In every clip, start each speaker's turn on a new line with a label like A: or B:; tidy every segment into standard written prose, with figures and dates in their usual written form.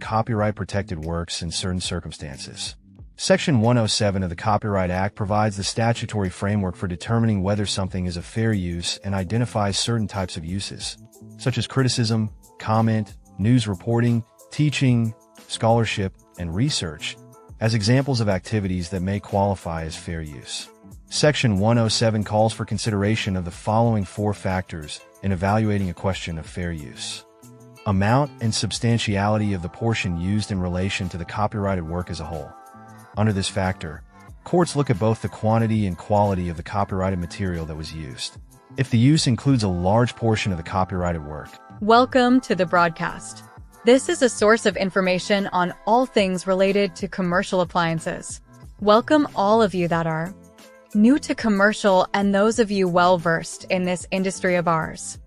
A: copyright protected works in certain circumstances. Section 107 of the Copyright Act provides the statutory framework for determining whether something is a fair use and identifies certain types of uses, such as criticism, comment, news reporting, teaching, scholarship, and research, as examples of activities that may qualify as fair use. Section 107 calls for consideration of the following 4 factors in evaluating a question of fair use: amount and substantiality of the portion used in relation to the copyrighted work as a whole. Under this factor, courts look at both the quantity and quality of the copyrighted material that was used. If the use includes a large portion of the copyrighted work.
B: Welcome to the broadcast. This is a source of information on all things related to commercial appliances. Welcome all of you that are new to commercial and those of you well-versed in this industry of ours.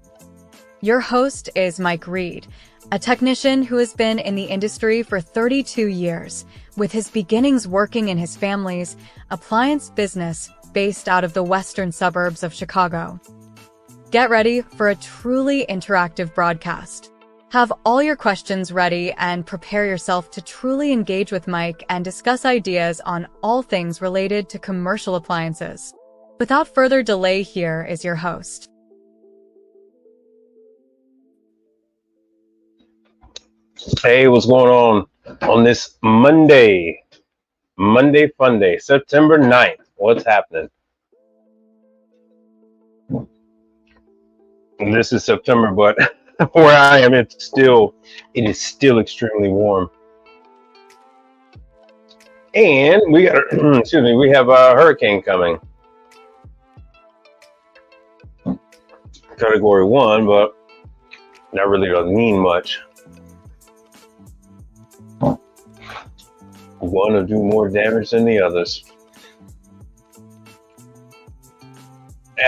B: Your host is Mike Reed, a technician who has been in the industry for 32 years, with his beginnings working in his family's appliance business based out of the western suburbs of Chicago. Get ready for a truly interactive broadcast. Have all your questions ready and prepare yourself to truly engage with Mike and discuss ideas on all things related to commercial appliances. Without further delay, here is your host.
C: Hey, what's going on this Monday Fun Day, September 9th? What's happening? This is September, but where I am, it is still extremely warm. And we got, we have a hurricane coming. Category 1, but that really doesn't mean much. One will do more damage than the others.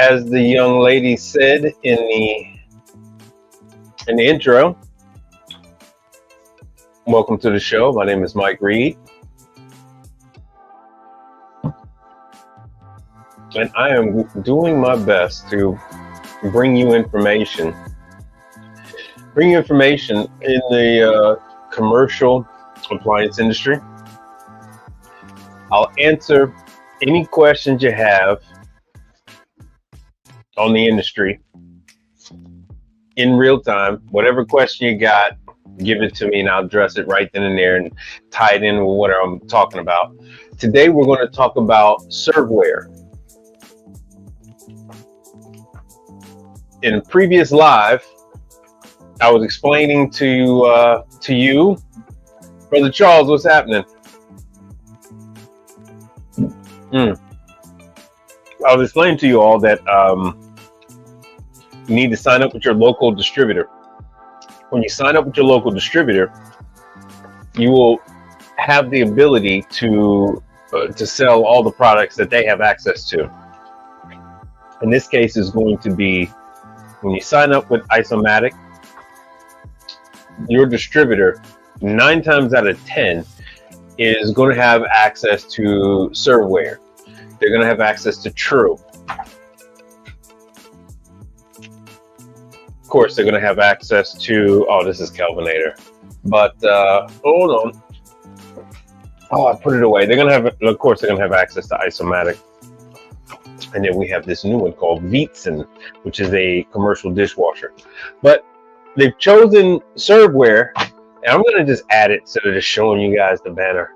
C: As the young lady said in the intro, welcome to the show. My name is Mike Reed, and I am doing my best to bring you information in the commercial appliance industry. I'll answer any questions you have on the industry in real time. Whatever question you got, give it to me and I'll address it right then and there and tie it in with what I'm talking about. Today we're going to talk about serveware. In a previous live, I was explaining to you, Brother Charles, what's happening. I was explaining to you all that you need to sign up with your local distributor. When you sign up with your local distributor, you will have the ability to sell all the products that they have access to. In this case, is going to be when you sign up with Isomatic, your distributor 9 times out of 10 is going to have access to serveware. They're going to have access to True. Of course, they're going to have access to, this is Kelvinator. But hold on. I put it away. They're going to have, of course, they're going to have access to Isomatic. And then we have this new one called Veetsan, which is a commercial dishwasher. But they've chosen serveware, and I'm going to just add it instead of just showing you guys the banner.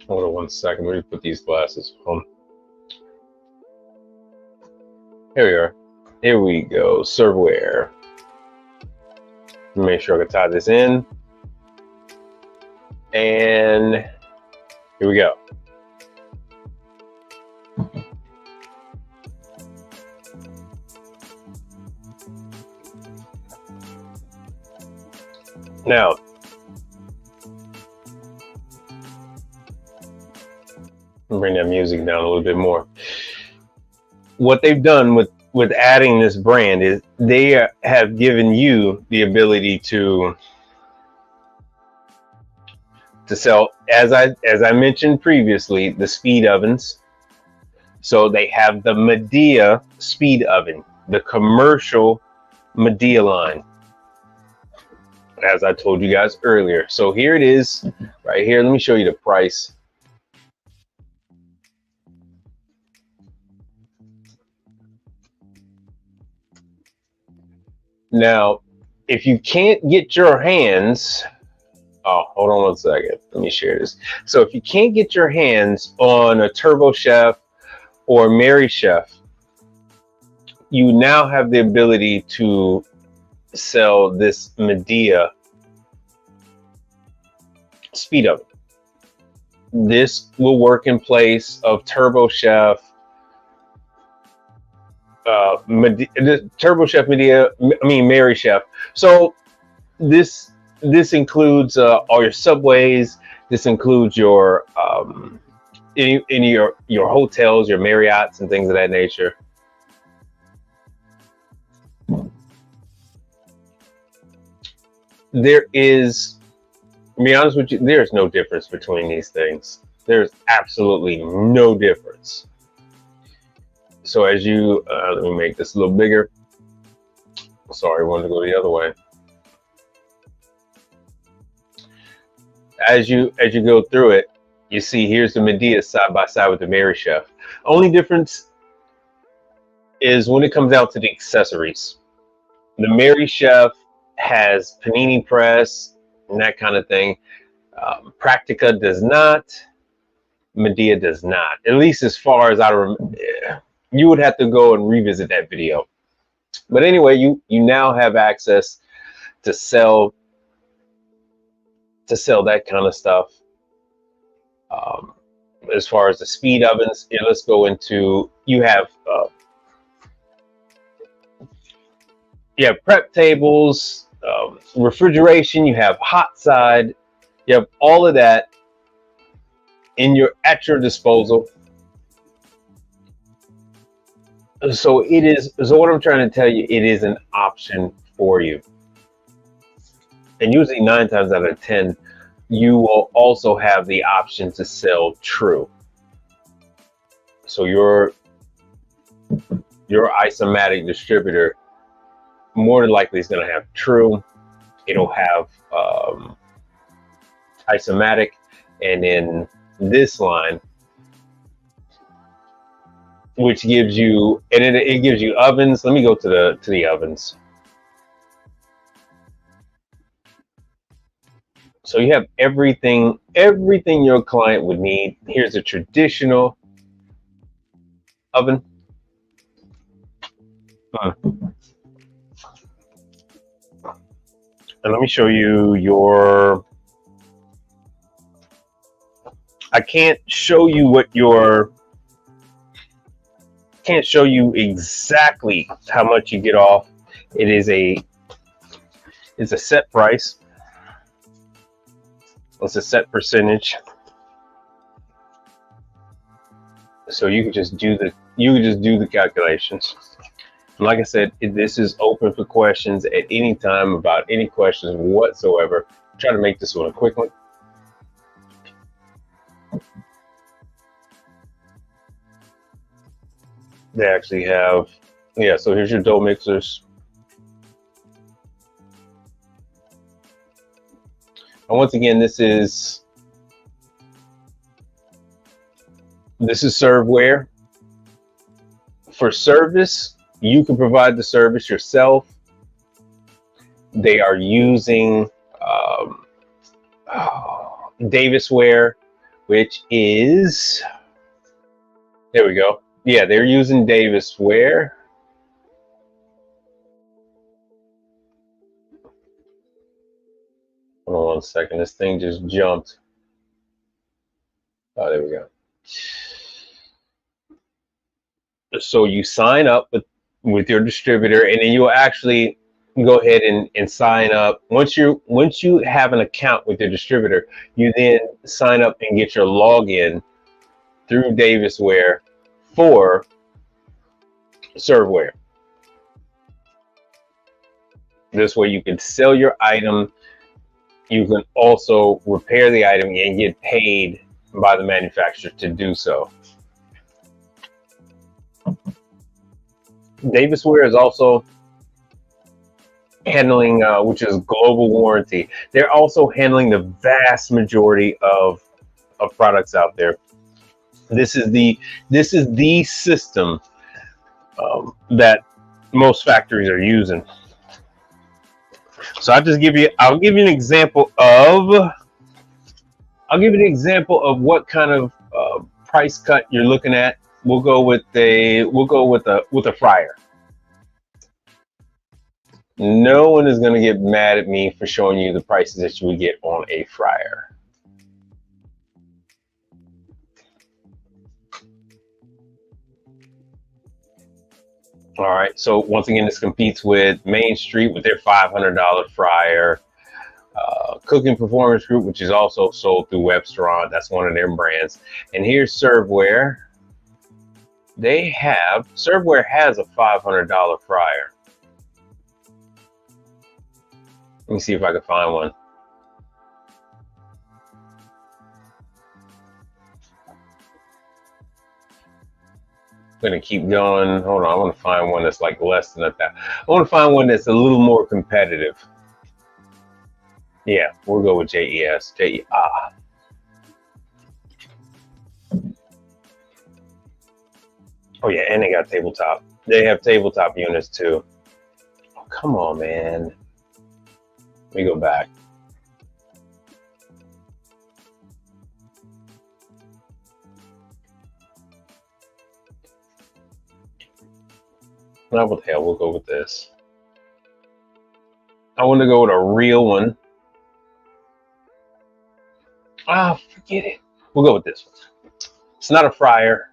C: Hold on one second. Let me put these glasses on. Here we are. Here we go. Serveware. Make sure I can tie this in. And here we go. Now, bring that music down a little bit more. What they've done with adding this brand is they have given you the ability to to sell, as I mentioned previously, the speed ovens. So they have the Medea speed oven, the commercial Medea line, as I told you guys earlier. So here it is right here. Let me show you the price. Now, if you can't get your hands, oh, hold on one second. Let me share this. So if you can't get your hands on a Turbo Chef or Mary Chef, you now have the ability to sell this Medea speed oven. This will work in place of Turbo Chef, Turbo Chef Medea, Mary Chef. So this includes all your Subways. This includes your any your hotels, your Marriotts, and things of that nature. There is, to be honest with you, there's no difference between these things. There's absolutely no difference. So as you, let me make this a little bigger. Sorry, I wanted to go the other way. As you go through it, you see here's the Medea side by side with the Mary Chef. Only difference is when it comes out to the accessories. The Mary Chef has panini press and that kind of thing. Practica does not. Medea does not. At least as far as I remember. You would have to go and revisit that video. But anyway, you now have access to sell that kind of stuff. As far as the speed ovens, let's go into, you have prep tables, refrigeration, you have hot side, you have all of that at your disposal. So what I'm trying to tell you, it is an option for you. And usually 9 times out of 10, you will also have the option to sell True. So your isomatic distributor more than likely is going to have True. It'll have isomatic, and then this line, which gives you, and it gives you ovens. Let me go to the ovens. So you have everything your client would need. Here's a traditional oven. And let me show you your, I can't show you exactly how much you get off. It's a set price. It's a set percentage. So you can just do the calculations. And like I said, this is open for questions at any time about any questions whatsoever. Try to make this one a quick one. They actually have, so here's your dough mixers. And once again, this is serveware. For service, you can provide the service yourself. They are using Davisware, which is, there we go. Yeah, they're using Davisware. Hold on one second. This thing just jumped. Oh, there we go. So you sign up with your distributor, and then you'll actually go ahead and sign up. Once you have an account with your distributor, you then sign up and get your login through Davisware for serveware. This way you can sell your item You can also repair the item and get paid by the manufacturer to do so. Davisware is also handling, which is global warranty. They're also handling the vast majority of products out there. This is the system that most factories are using. So I'll give you an example of what kind of price cut you're looking at. We'll go with a fryer. No one is going to get mad at me for showing you the prices that you would get on a fryer. All right, so once again, this competes with Main Street with their $500 fryer. Cooking Performance Group, which is also sold through Webstaurant. That's one of their brands. And here's Serveware. Serveware has a $500 fryer. Let me see if I can find one. I'm gonna keep going. Hold on, I want to find one that's like less than that. I want to find one that's a little more competitive. Yeah, we'll go with JES. Oh yeah, and they got tabletop. They have tabletop units too. Oh, come on, man. Let me go back. Now what the hell, we'll go with this. I want to go with a real one. Ah, forget it. We'll go with this one. It's not a fryer.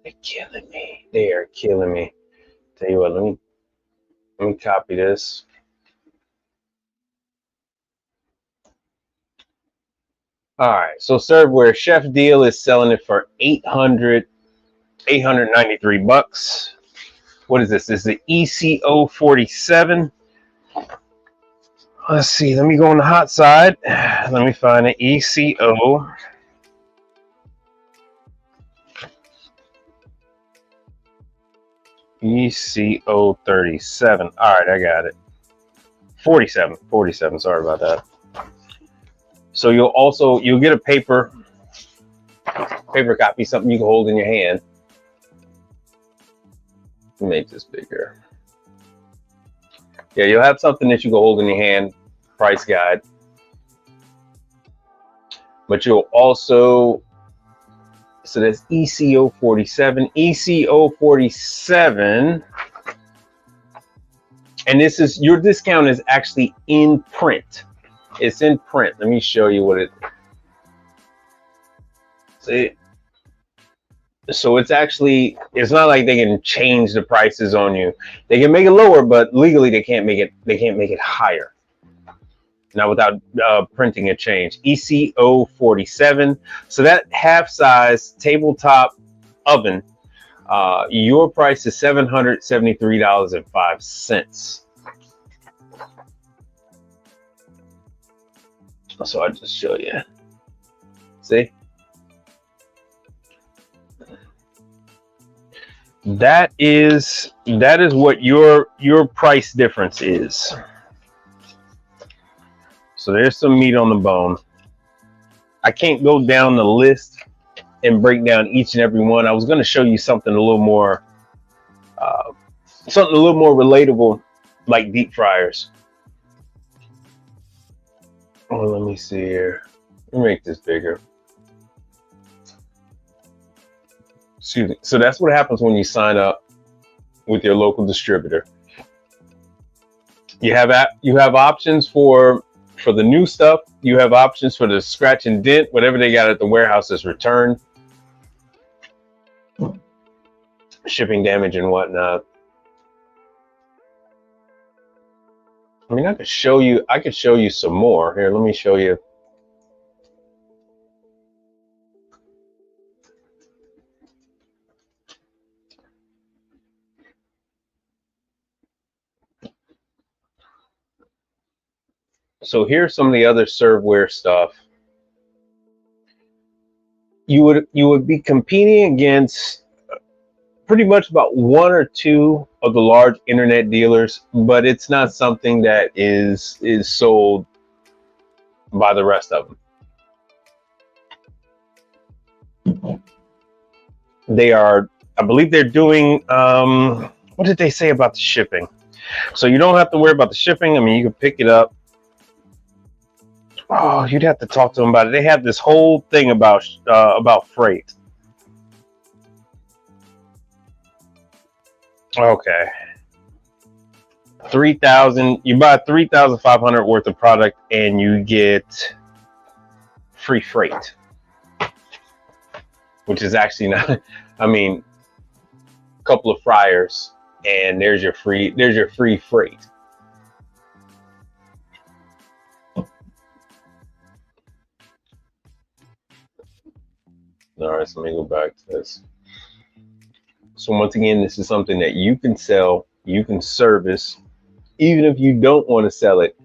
C: They're killing me. They are killing me. Tell you what, let me copy this. All right, so Serveware Chef Deal is selling it for $893. What is this? This is the ECO 47. Let's see. Let me go on the hot side. Let me find an ECO. ECO 37. All right, I got it. 47. Sorry about that. So you'll get a paper copy, something you can hold in your hand. Make this bigger. Yeah, you'll have something that you can hold in your hand, price guide. But you'll also, so that's ECO 47. ECO 47. And this is, your discount is actually in print. It's in print. Let me show you what it, see. So it's actually, it's not like they can change the prices on you. They can make it lower, but legally they can't make it higher. Now without printing a change. ECO 47. So that half size tabletop oven, your price is $773.05. So I'll just show you. See? That is what your price difference is. So there's some meat on the bone. I can't go down the list and break down each and every one. I was going to show you something a little more relatable, like deep fryers. Oh, let me see here. Let me make this bigger. Excuse me. So that's what happens when you sign up with your local distributor. You have options for the new stuff. You have options for the scratch and dent, whatever they got at the warehouse is returned. Shipping damage and whatnot. I mean, I could show you some more. Here, let me show you. So here's some of the other serveware stuff. You would be competing against pretty much about one or two of the large internet dealers, but it's not something that is sold by the rest of them. They are, I believe they're doing, what did they say about the shipping? So you don't have to worry about the shipping. I mean, you can pick it up. Oh, you'd have to talk to them about it. They have this whole thing about freight. Okay. 3,000, you buy 3,500 worth of product and you get free freight, which is actually not, I mean, a couple of fryers and there's your free freight. All right, so let me go back to this. So once again, this is something that you can sell, you can service, even if you don't want to sell it.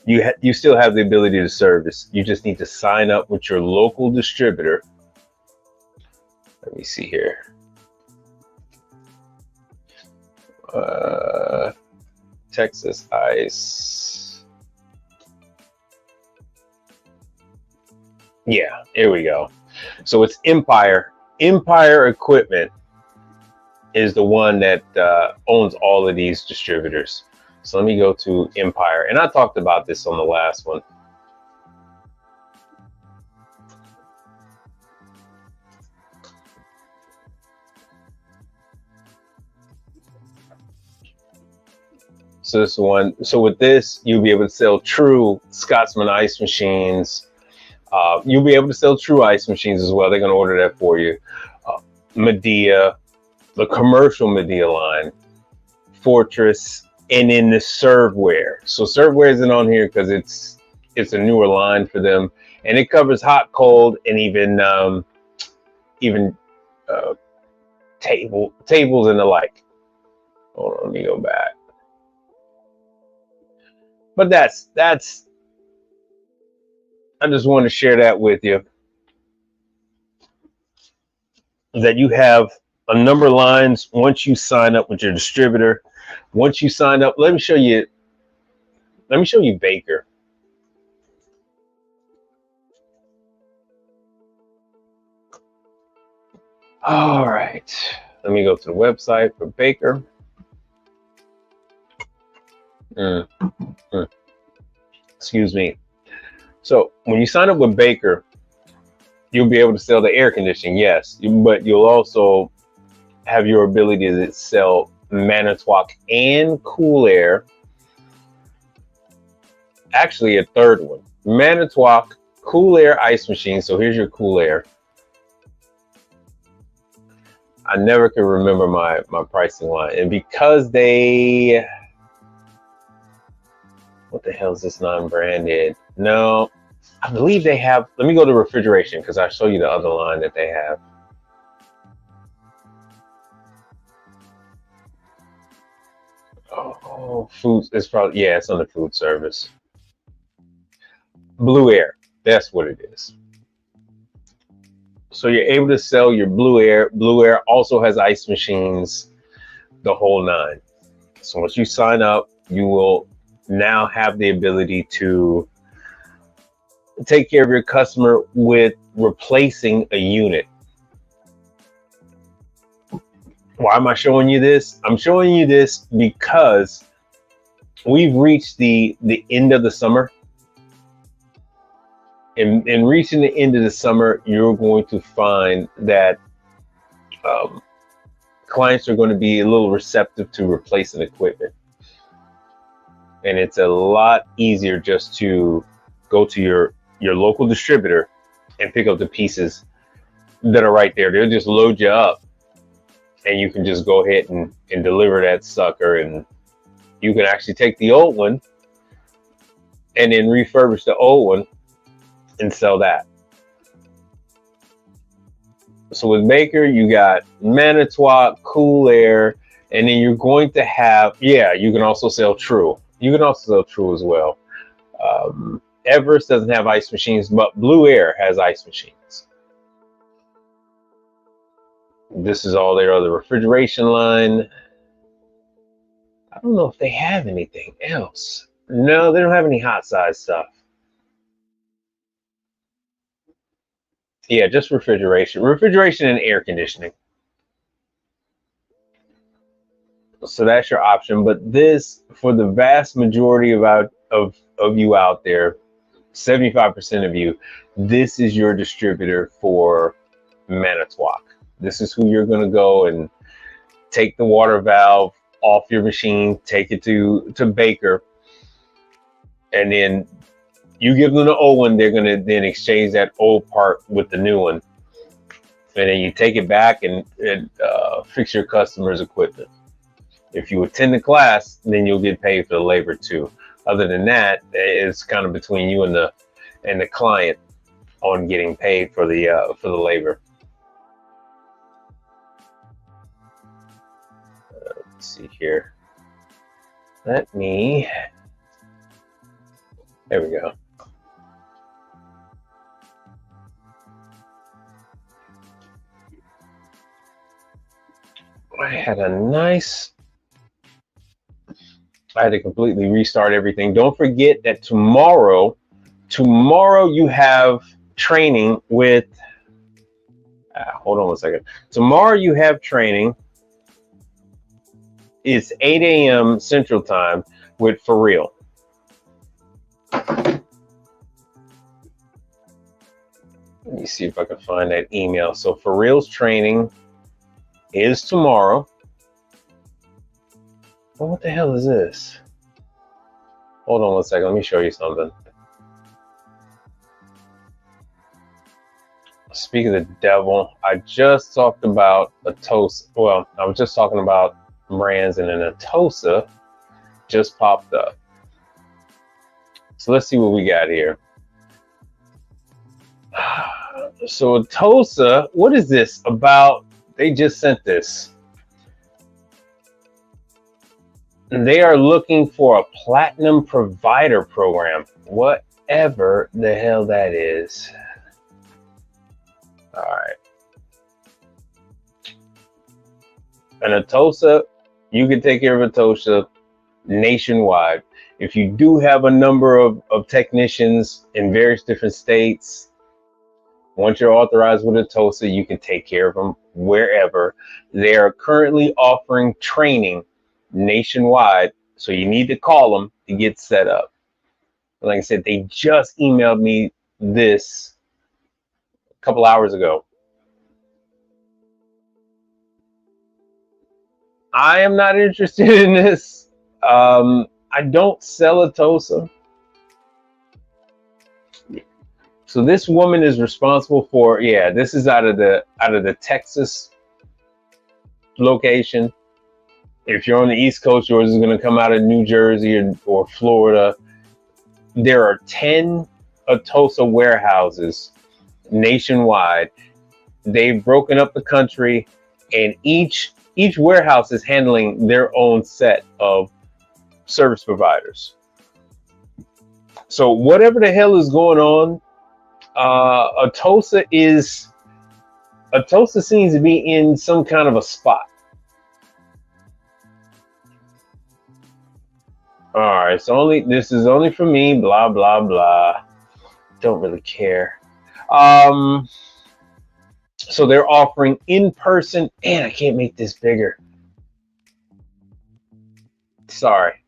C: You still have the ability to service. You just need to sign up with your local distributor. Let me see here. Texas Ice. Yeah, here we go. So it's Empire. Empire Equipment is the one that owns all of these distributors. So let me go to Empire. And I talked about this on the last one. So this is one. So with this, you'll be able to sell true Scotsman ice machines. You'll be able to sell true ice machines as well. They're going to order that for you. Medea, the commercial Medea line, Fortress, and then the serveware. So serveware isn't on here because it's a newer line for them, and it covers hot, cold, and even tables and the like. Hold on, let me go back. But that's I just want to share that with you, that you have a number of lines once you sign up with your distributor. Once you sign up, let me show you Baker. All right, let me go to the website for Baker. Excuse me. So when you sign up with Baker, you'll be able to sell the air conditioning, yes, but you'll also have your ability to sell Manitowoc and Cool Air. Actually, a third one, Manitowoc Cool Air ice machine. So here's your Cool Air. I never can remember my pricing line, and because they, what the hell is this non-branded? No, I believe they have, let me go to refrigeration because I'll show you the other line that they have. Oh, food, it's probably, yeah, it's on the food service. Blue Air, that's what it is. So you're able to sell your Blue Air. Blue Air also has ice machines, the whole nine. So once you sign up, you will now have the ability to take care of your customer with replacing a unit. Why am I showing you this? I'm showing you this because we've reached the end of the summer. In reaching the end of the summer, you're going to find that clients are going to be a little receptive to replacing equipment. And it's a lot easier just to go to your local distributor and pick up the pieces that are right there. They'll just load you up and you can just go ahead and deliver that sucker. And you can actually take the old one and then refurbish the old one and sell that. So with Baker, you got Manitowoc, Cool Air, and then you're going to have, yeah, you can also sell True. You can also sell True as well. Everest doesn't have ice machines, but Blue Air has ice machines. This is all their other refrigeration line. I don't know if they have anything else. No, they don't have any hot side stuff. Yeah, just refrigeration. Refrigeration and air conditioning. So that's your option. But this, for the vast majority of you out there, 75% of you, this is your distributor for Manitowoc. This is who you're going to go and take the water valve off your machine, take it to Baker, and then you give them the old one. They're going to then exchange that old part with the new one, and then you take it back and fix your customer's equipment. If you attend the class, then you'll get paid for the labor too. Other than that, it's kind of between you and the client on getting paid for the labor. Let's see here. There we go. I had to completely restart everything. Don't forget that tomorrow you have training with, hold on one second. Tomorrow you have training. It's 8 a.m. Central Time with For Real. Let me see if I can find that email. So For Real's training is tomorrow. Well, what the hell is this? Hold on one second. Let me show you something. Speaking of the devil, I just talked about Atosa. Well, I was just talking about brands, and then Atosa just popped up. So let's see what we got here. So Atosa, what is this about? They just sent this. They are looking for a platinum provider program, whatever the hell that is. All right. And Atosa, you can take care of Atosa nationwide. If you do have a number of technicians in various different states, once you're authorized with Atosa, you can take care of them wherever. They are currently offering training nationwide, so you need to call them to get set up. Like I said, they just emailed me this a couple hours ago. I am not interested in this. I don't sell Atosa. So this woman is responsible for, yeah, this is out of the Texas location. If you're on the East Coast, yours is going to come out of New Jersey or Florida. There are 10 Atosa warehouses nationwide. They've broken up the country, and each warehouse is handling their own set of service providers. So whatever the hell is going on, Atosa seems to be in some kind of a spot. All right, so this is only for me, blah, blah, blah. Don't really care. So they're offering in-person, and I can't make this bigger. Sorry.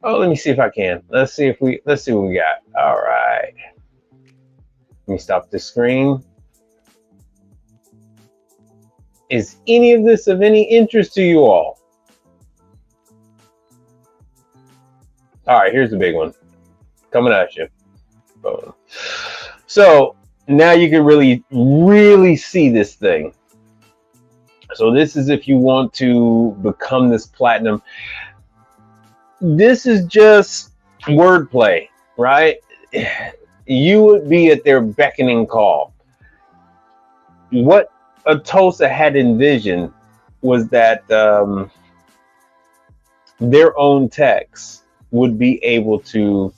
C: Oh, let me see if I can. Let's see what we got. All right. Let me stop the screen. Is any of this of any interest to you all? All right, here's the big one. Coming at you. Boom. So now you can really, really see this thing. So this is if you want to become this platinum. This is just wordplay, right? You would be at their beckoning call. What Atosa had envisioned was that their own techs would be able to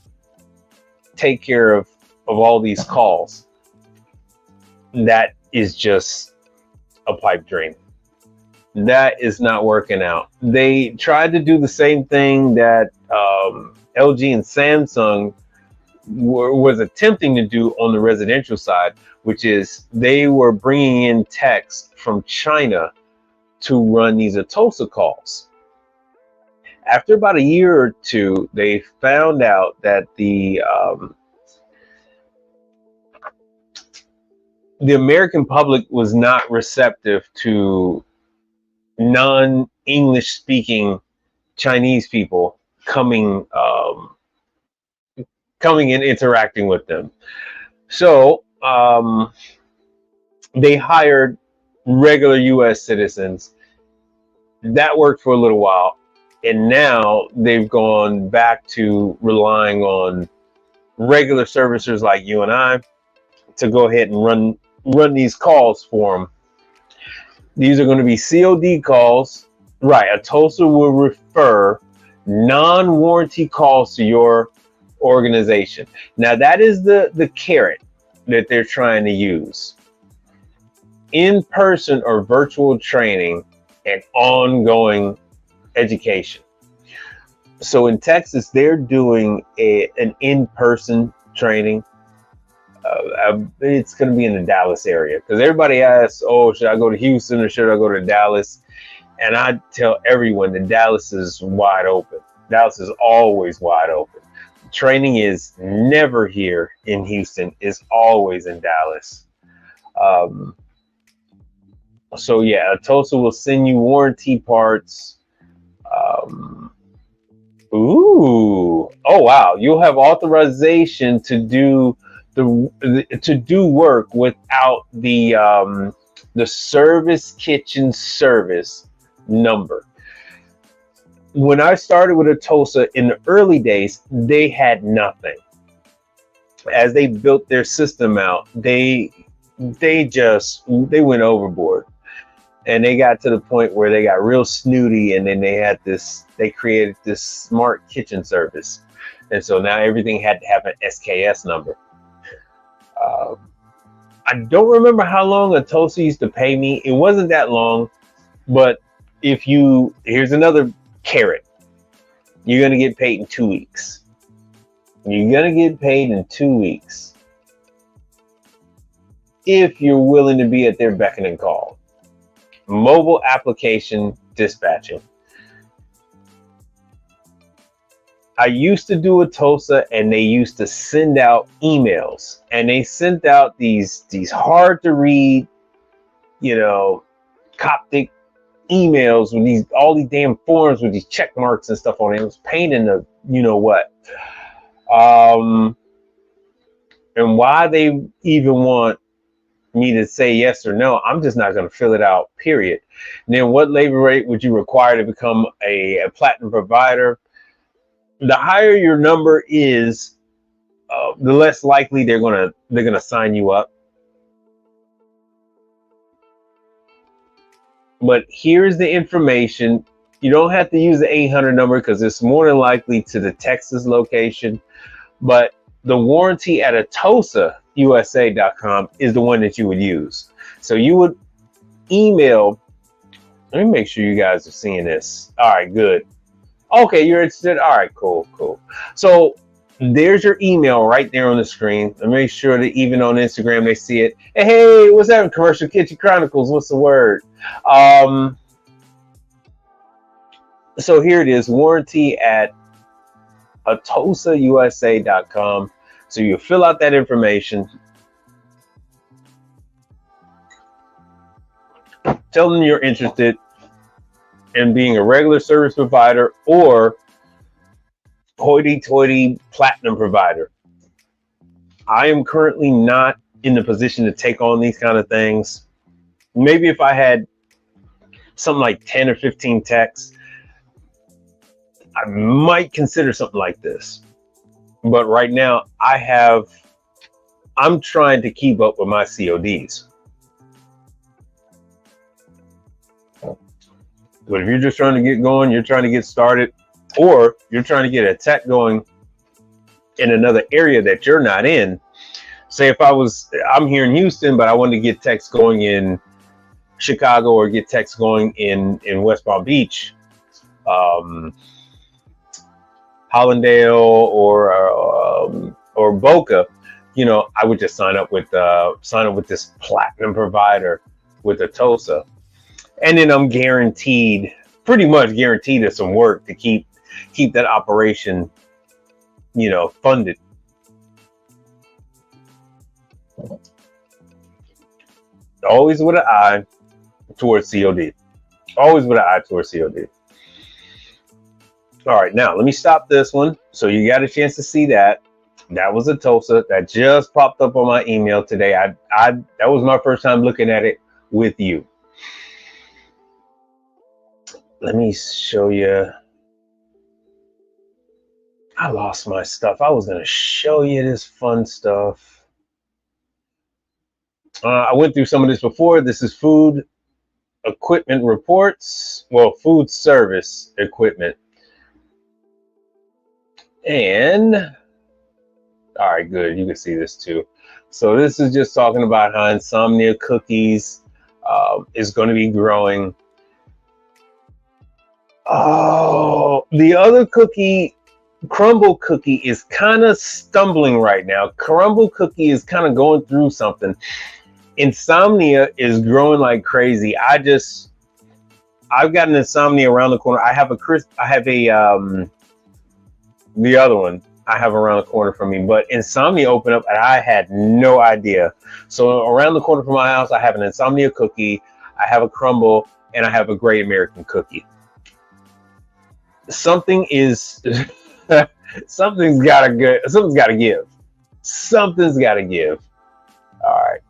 C: take care of all these calls. That is just a pipe dream. That is not working out. They tried to do the same thing that LG and Samsung was attempting to do on the residential side, which is they were bringing in text from China to run these Atosa calls. After about a year or two, they found out that the American public was not receptive to non-English speaking Chinese people coming and interacting with them. So they hired regular US citizens. That worked for a little while, and now they've gone back to relying on regular servicers like you and I to go ahead and run these calls for them. These are going to be COD calls. Right, Atosa will refer non-warranty calls to your organization. Now that is the carrot that they're trying to use. In-person or virtual training and ongoing education. So in Texas, they're doing an in-person training. It's going to be in the Dallas area because everybody asks, oh, should I go to Houston or should I go to Dallas? And I tell everyone that Dallas is wide open. Dallas is always wide open. Training is never here in Houston. It's always in Dallas. So yeah, Atosa will send you warranty parts. Oh wow, you'll have authorization to do work without the service kitchen service number. When I started with Atosa in the early days, they had nothing. As they built their system out, they went overboard. And they got to the point where they got real snooty, and then they created this smart kitchen service. And so now everything had to have an SKS number. I don't remember how long Atosa used to pay me. It wasn't that long, but here's another carrot. You're going to get paid in 2 weeks. You're going to get paid in 2 weeks if you're willing to be at their beck and call. Mobile application dispatching. I used to do Atosa, and they used to send out emails, and they sent out these hard to read, Coptic emails with all these damn forms with these check marks and stuff on it. It was pain in the what. And why they even want me to say yes or no, I'm just not going to fill it out, period. And then what labor rate would you require to become a platinum provider? The higher your number is, the less likely they're gonna sign you up. But here's the information. You don't have to use the 800 number because it's more than likely to the Texas location. But the warranty at AtosaUSA.com is the one that you would use. So you would email. Let me make sure you guys are seeing this. All right, good. Okay, you're interested. All right, cool. So there's your email right there on the screen. And make sure that even on Instagram they see it. Hey, what's happening, Commercial Kitchen Chronicles? What's the word? So here it is, warranty at AtosaUSA.com. So you fill out that information. Tell them you're interested in being a regular service provider or hoity-toity platinum provider. I am currently not in the position to take on these kind of things. Maybe if I had something like 10 or 15 techs, I might consider something like this. But right now, I'm trying to keep up with my CODs. But if you're just trying to get going, you're trying to get started, or you're trying to get a tech going in another area that you're not in. Say if I'm here in Houston, but I wanted to get text going in Chicago or get text going in West Palm Beach, Hollandale or Boca, you know, I would just sign up with this platinum provider with a TOSA, and then I'm pretty much guaranteed some work to keep that operation, you know, funded. Always with an eye towards COD. Always with an eye towards COD. All right, now let me stop this one. So you got a chance to see that. That was a TOSA that just popped up on my email today. That was my first time looking at it with you. Let me show you. I lost my stuff. I was going to show you this fun stuff. I went through some of this before. This is food equipment reports. Well, food service equipment. And, all right, good. You can see this too. So this is just talking about how Insomnia Cookies is going to be growing. Oh, the other cookie, Crumble Cookie, is kind of stumbling right now. Crumble Cookie is kind of going through something. Insomnia is growing like crazy. I've got an Insomnia around the corner. The other one I have around the corner from me, but Insomnia opened up and I had no idea. So around the corner from my house, I have an Insomnia Cookie, I have a Crumble, and I have a Great American Cookie. Something's got to give. All right.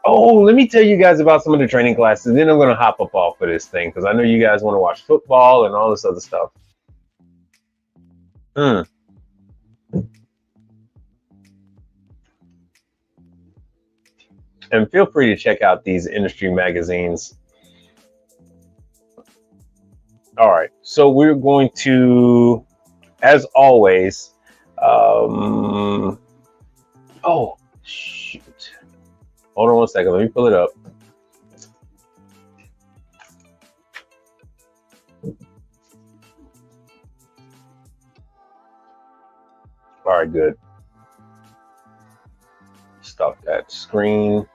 C: Oh, let me tell you guys about some of the training classes. Then I'm going to hop up off of this thing because I know you guys want to watch football and all this other stuff. And feel free to check out these industry magazines. All right, so we're going to, as always, oh, shoot. Hold on one second, let me pull it up. All right, good. Stop that screen.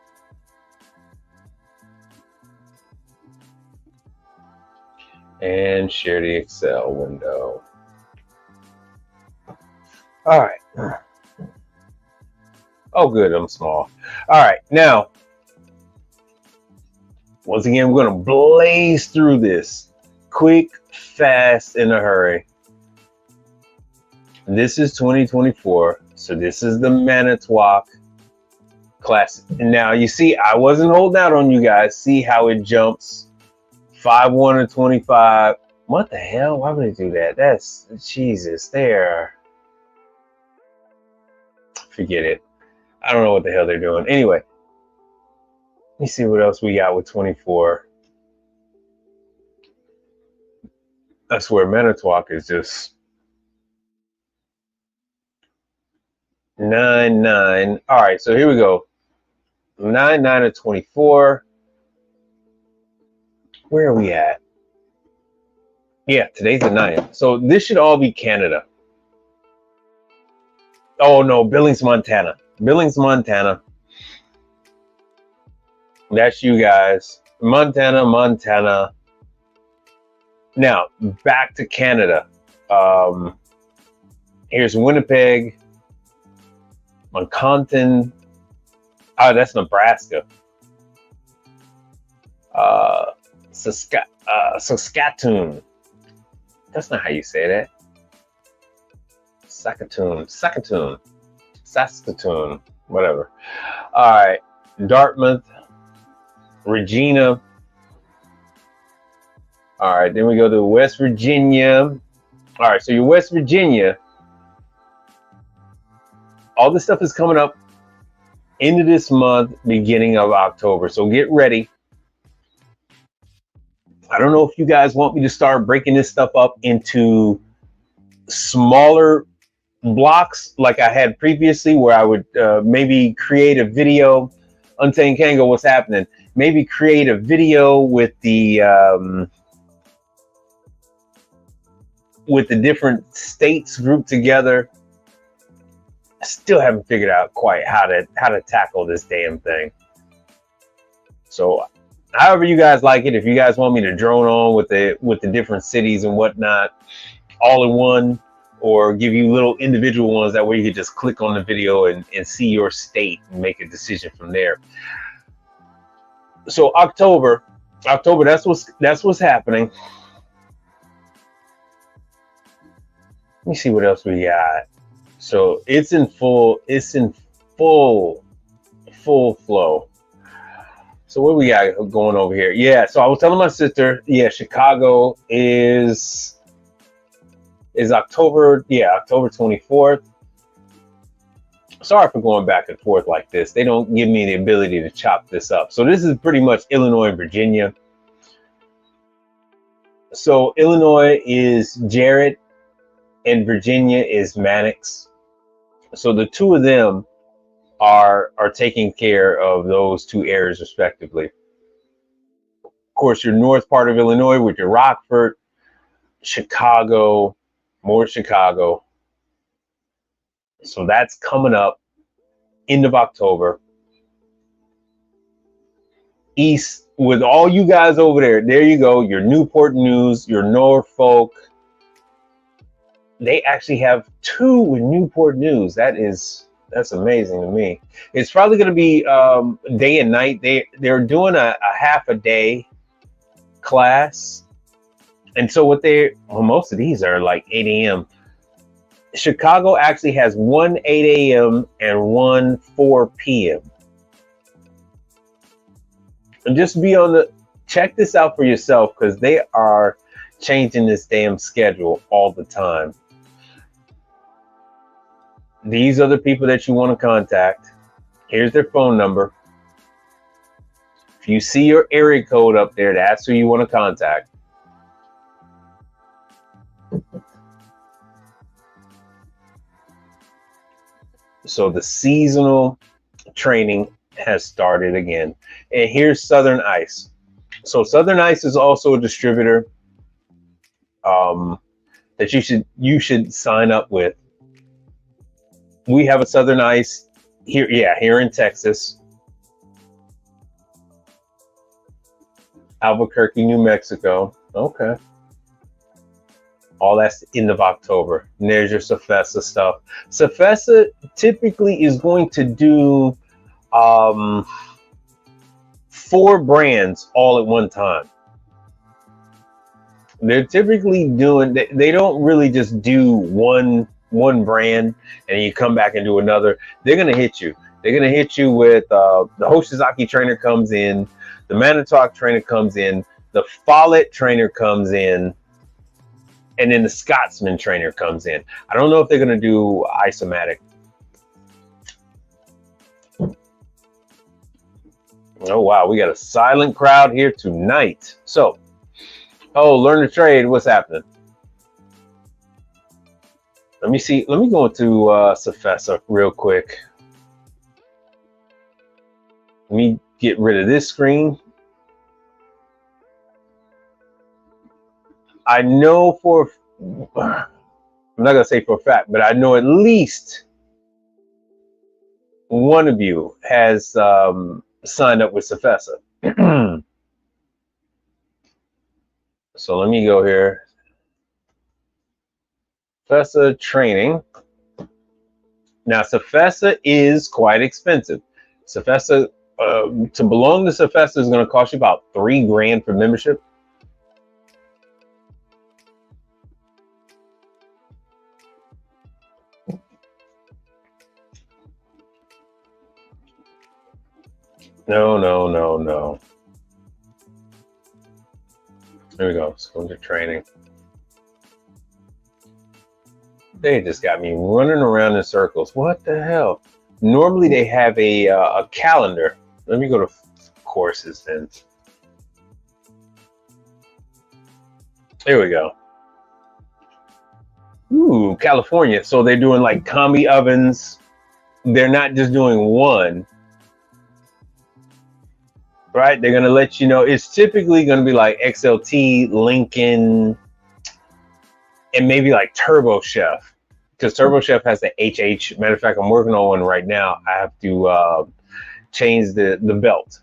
C: And share the Excel window. All right. Oh, good, I'm small. All right, now, once again, we're going to blaze through this. Quick, fast, in a hurry. This is 2024, so this is the Manitowoc class. Now, you see, I wasn't holding out on you guys. See how it jumps? 5-1 and 25. What the hell? Why would they do that? That's Jesus. There. Forget it. I don't know what the hell they're doing. Anyway, let me see what else we got with 24. I swear, Manitowoc is just 9-9. All right, so here we go. 9-9 and 24. Where are we at? Yeah, today's the 9th. So this should all be Canada. Oh no, Billings, Montana. Billings, Montana. That's you guys. Montana. Now, back to Canada. Here's Winnipeg. Moncton. Oh, that's Nebraska. Saskatoon. That's not how you say that. Saskatoon. Whatever. All right. Dartmouth. Regina. All right. Then we go to West Virginia. All right. So your West Virginia. All this stuff is coming up into this month, beginning of October. So get ready. I don't know if you guys want me to start breaking this stuff up into smaller blocks like I had previously, where I would maybe create a video. Untamed Kango, what's happening? Maybe create a video with the different states grouped together. I still haven't figured out quite how to tackle this damn thing. So however you guys like it, if you guys want me to drone on with the different cities and whatnot all in one, or give you little individual ones, that way you could just click on the video and see your state and make a decision from there. So October, that's what's happening. Let me see what else we got. So it's in full flow. So what we got going over here? Yeah, so I was telling my sister, yeah, Chicago is October, October 24th. Sorry for going back and forth like this. They don't give me the ability to chop this up. So this is pretty much Illinois and Virginia. So Illinois is Jared and Virginia is Mannix. So the two of them are taking care of those two areas respectively. Of course, your north part of Illinois with your Rockford, Chicago, more Chicago. So that's coming up end of October. East with all you guys over there. There you go. Your Newport News, your Norfolk. They actually have two with Newport News. That's amazing to me. It's probably going to be day and night. They're doing a half a day class. And so most of these are like 8 a.m. Chicago actually has one 8 a.m. and one 4 p.m. And just check this out for yourself, because they are changing this damn schedule all the time. These are the people that you want to contact. Here's their phone number. If you see your area code up there, that's who you want to contact. So the seasonal training has started again. And here's Southern Ice. So Southern Ice is also a distributor that you should sign up with. We have a Southern Ice here, here in Texas. Albuquerque, New Mexico. Okay. All that's end of October. And there's your Safesa stuff. Safesa typically is going to do 4 brands all at one time. They're typically doing, they don't really just do one brand and you come back and do another. They're going to hit you. They're going to hit you with the Hoshizaki trainer comes in, the Manitowoc trainer comes in, the Follett trainer comes in, and then the Scotsman trainer comes in. I don't know if they're going to do isomatic. Oh, wow. We got a silent crowd here tonight. So, learn to trade. What's happening? Let me see. Let me go into Safesa real quick. Let me get rid of this screen. I know I'm not going to say for a fact, but I know at least one of you has signed up with Safesa. So let me go here. Safesa training. Now, Safesa is quite expensive. Safesa, to belong to Safesa is going to cost you about $3 grand for membership. No. There we go. Let's go into training. They just got me running around in circles. What the hell? Normally they have a calendar. Let me go to courses then. Here we go. Ooh, California. So they're doing like combi ovens. They're not just doing one, right? They're going to let you know. It's typically going to be like XLT, Lincoln, and maybe like Turbo Chef, because Turbo Chef has the HH. Matter of fact, I'm working on one right now. I have to change the belt.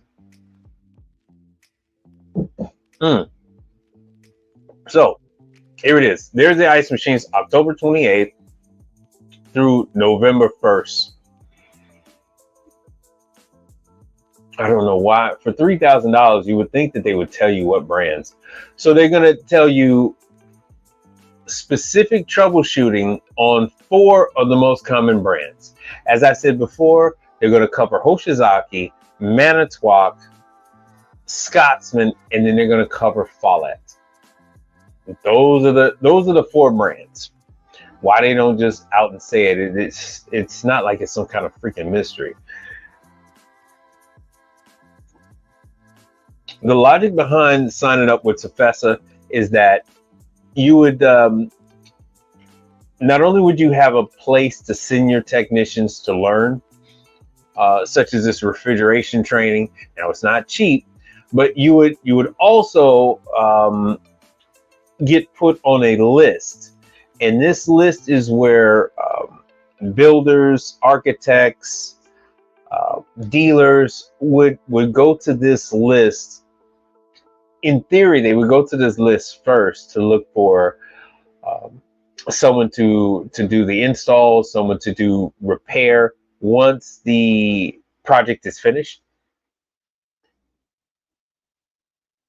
C: So here it is. There's the ice machines, October 28th through November 1st. I don't know why. For $3,000, you would think that they would tell you what brands. So they're going to tell you specific troubleshooting on 4 of the most common brands. As I said before, they're going to cover Hoshizaki, Manitowoc, Scotsman, and then they're going to cover Follett. Those are the 4 brands. Why they don't just out and say it? It's not like it's some kind of freaking mystery. The logic behind signing up with Sofesa is that you would not only would you have a place to send your technicians to learn, such as this refrigeration training. Now it's not cheap, but you would also get put on a list, and this list is where builders, architects, dealers would go to this list. In theory, they would go to this list first to look for someone to do the install, someone to do repair once the project is finished.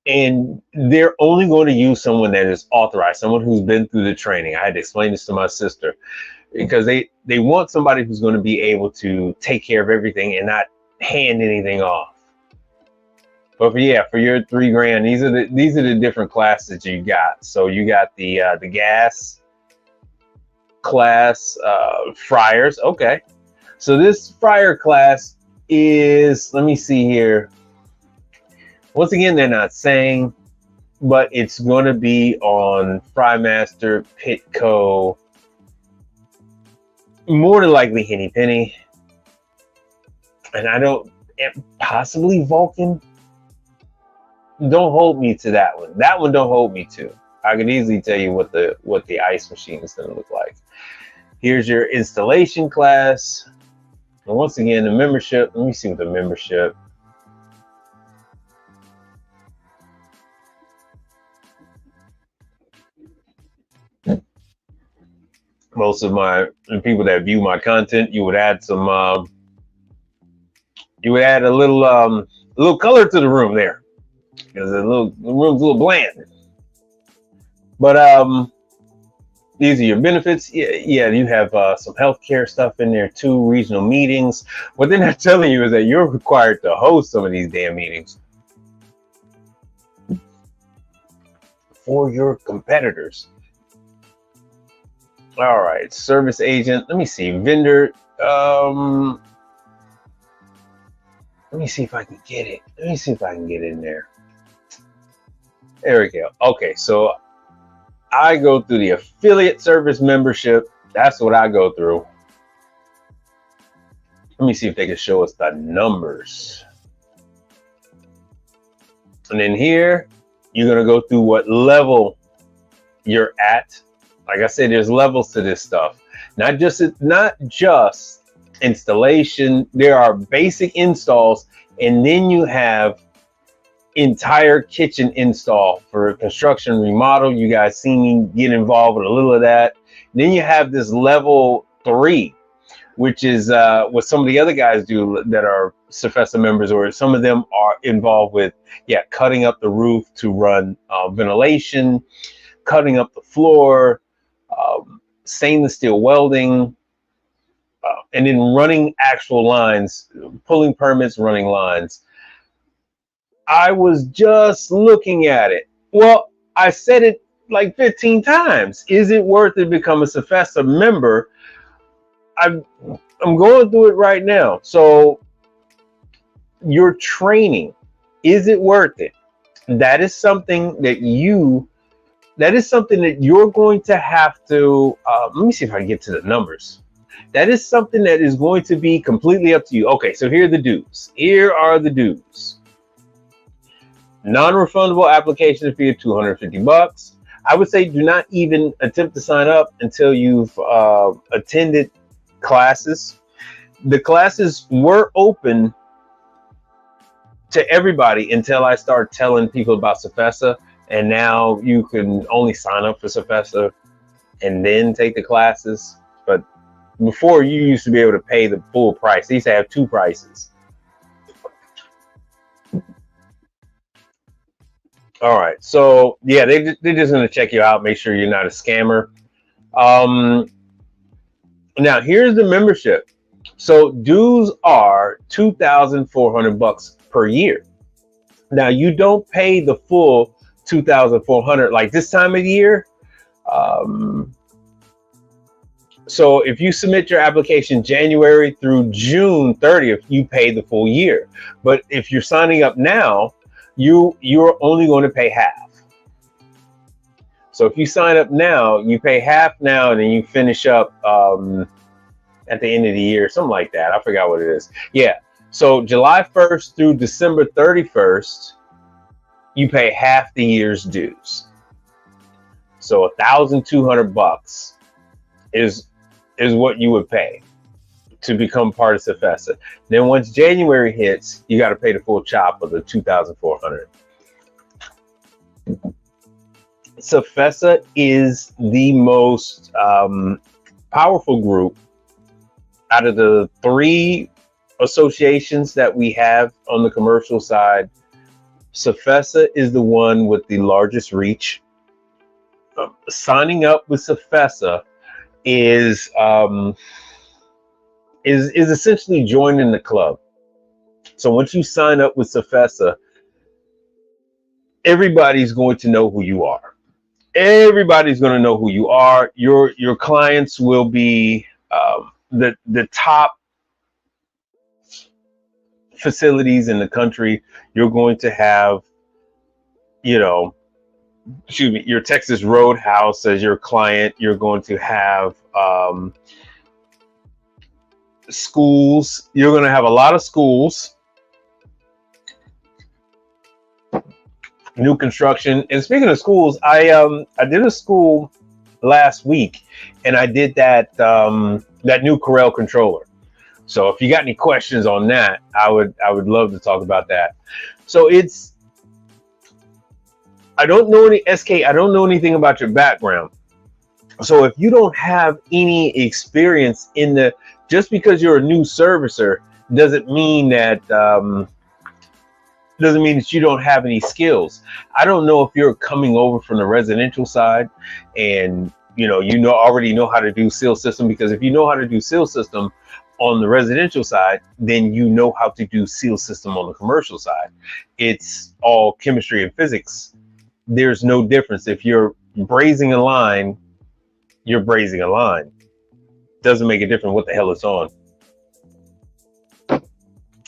C: And they're only going to use someone that is authorized, someone who's been through the training. I had to explain this to my sister, because they want somebody who's going to be able to take care of everything and not hand anything off. But for your $3,000, these are the different classes you got. So you got the gas class, fryers. Okay, so this fryer class is, let me see here. Once again, they're not saying, but it's going to be on Frymaster, Pitco, more than likely Henny Penny, and possibly Vulcan. Don't hold me to that one. That one don't hold me to. I can easily tell you what the ice machine is going to look like. Here's your installation class. And once again, the membership. Let me see what the membership. Most of the people that view my content, you would add some. You would add a little color to the room there, because the room's a little bland. But these are your benefits. Yeah, you have some healthcare stuff in there too, regional meetings. What they're not telling you is that you're required to host some of these damn meetings for your competitors. All right, service agent. Let me see, vendor. Let me see if I can get it. Let me see if I can get in there. There we go. Okay, so I go through the affiliate service membership. That's what I go through. Let me see if they can show us the numbers. And then here, you're going to go through what level you're at. Like I said, there's levels to this stuff. Not just installation. There are basic installs, and then you have entire kitchen install for construction remodel. You guys see me get involved with a little of that. Then you have this level 3, which is what some of the other guys do that are Sofesa members, or some of them are involved with cutting up the roof to run ventilation, cutting up the floor, stainless steel welding, and then running actual lines, pulling permits, running lines. I was just looking at it. Well, I said it like 15 times. Is it worth it to become a Sofesa member? I'm going through it right now. So your training, is it worth it? That is something that that is something that you're going to have to, let me see if I can get to the numbers. That is something that is going to be completely up to you. Okay, so here are the dues. Here are the dues. Non-refundable application fee of $250. I would say do not even attempt to sign up until you've attended classes. The classes were open to everybody until I started telling people about Safesa, and now you can only sign up for Safesa and then take the classes. But before, you used to be able to pay the full price. They used to have two prices. All right, so yeah, they're just going to check you out, make sure you're not a scammer. Now here's the membership. So dues are $2,400 per year. Now you don't pay the full $2,400 like this time of year. So if you submit your application January through June 30th, you pay the full year. But if you're signing up now, you're only going to pay half. So if you sign up now, you pay half now, and then you finish up at the end of the year, something like that. I forgot what it is. Yeah. So July 1st through December 31st, you pay half the year's dues. So $1,200 is what you would pay to become part of Safesa. Then once January hits, you got to pay the full chop of the $2,400. Safesa is the most powerful group out of the three associations that we have on the commercial side. Safesa is the one with the largest reach. Signing up with Safesa is essentially joining the club. So once you sign up with Safesa, everybody's going to know who you are. Everybody's going to know who you are. Your clients will be the top facilities in the country. You're going to have, your Texas Roadhouse as your client. You're going to have schools. You're going to have a lot of schools, new construction. And speaking of schools, I did a school last week, and I did that new Corel controller. So if you got any questions on that, I would love to talk about that. So I don't know I don't know anything about your background. So if you don't have any experience just because you're a new servicer doesn't mean that you don't have any skills. I don't know if you're coming over from the residential side and already know how to do seal system, because if you know how to do seal system on the residential side, then you know how to do seal system on the commercial side. It's all chemistry and physics. There's no difference. If you're brazing a line, you're brazing a line. Doesn't make a difference what the hell it's on.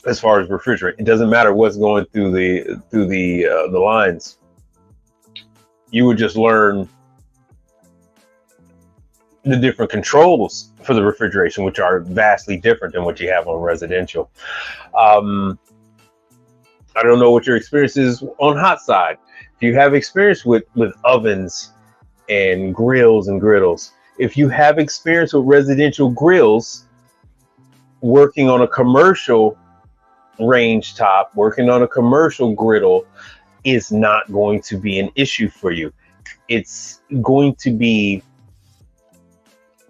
C: As far as refrigerant, it doesn't matter what's going through the lines. You would just learn the different controls for the refrigeration, which are vastly different than what you have on residential. I don't know what your experience is on hot side. If you have experience with ovens and grills and griddles, if you have experience with residential grills, working on a commercial range top, working on a commercial griddle is not going to be an issue for you. It's going to be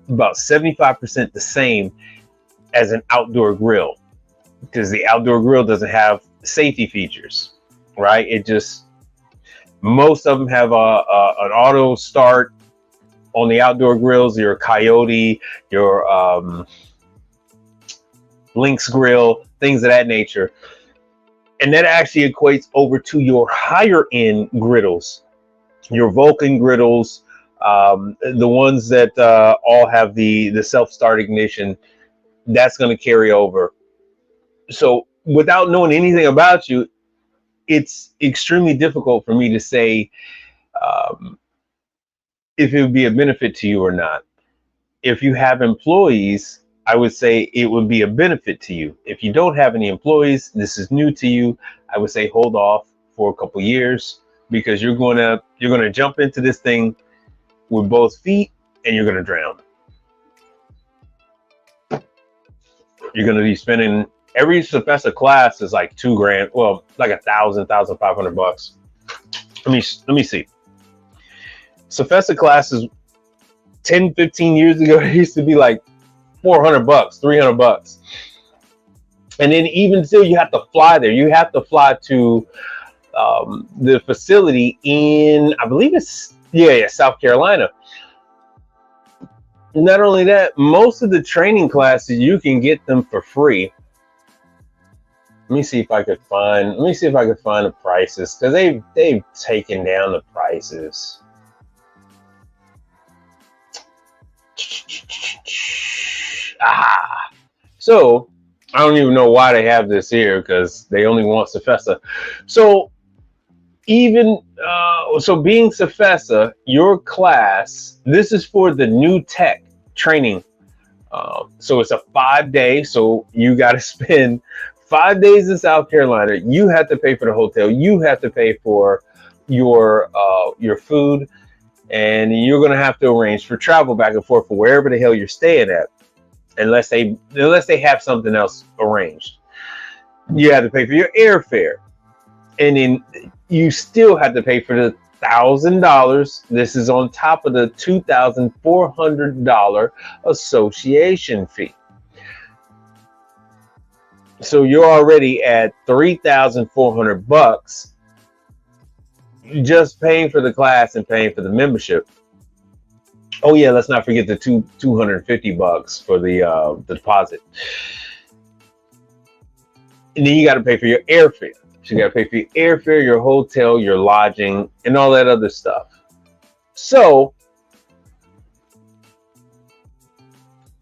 C: about 75% the same as an outdoor grill, because the outdoor grill doesn't have safety features, right? Most of them have an auto start on the outdoor grills. Your Coyote, your Lynx grill, things of that nature. And that actually equates over to your higher end griddles, your Vulcan griddles, the ones that all have the self-start ignition. That's going to carry over. So without knowing anything about you, it's extremely difficult for me to say if it would be a benefit to you or not. If you have employees, I would say it would be a benefit to you. If you don't have any employees, this is new to you, I would say hold off for a couple years, because you're gonna jump into this thing with both feet and you're gonna drown. You're gonna be spending, every Sofessa class is like $2,000, well, like $1,500. Let me see. Sofessa classes 10, 15 years ago, it used to be like $400, $300. And then even still, you have to fly there. You have to fly to the facility in, I believe it's, South Carolina. Not only that, most of the training classes, you can get them for free. Let me see if I could find the prices, because they've taken down the prices. So I don't even know why they have this here, because they only want Sofessa. So even so, being Sofessa, your class, this is for the new tech training. So it's a 5-day. So you got to spend 5 days in South Carolina. You have to pay for the hotel. You have to pay for your food, and you're going to have to arrange for travel back and forth for wherever the hell you're staying at, unless they have something else arranged. You have to pay for your airfare, and then you still have to pay for the $1,000. This is on top of the $2,400 association fee. So you're already at $3,400 just paying for the class and paying for the membership. Oh yeah, let's not forget the $250 for the deposit. And then you got to pay for your airfare. So you got to pay for your airfare, your hotel, your lodging, and all that other stuff. So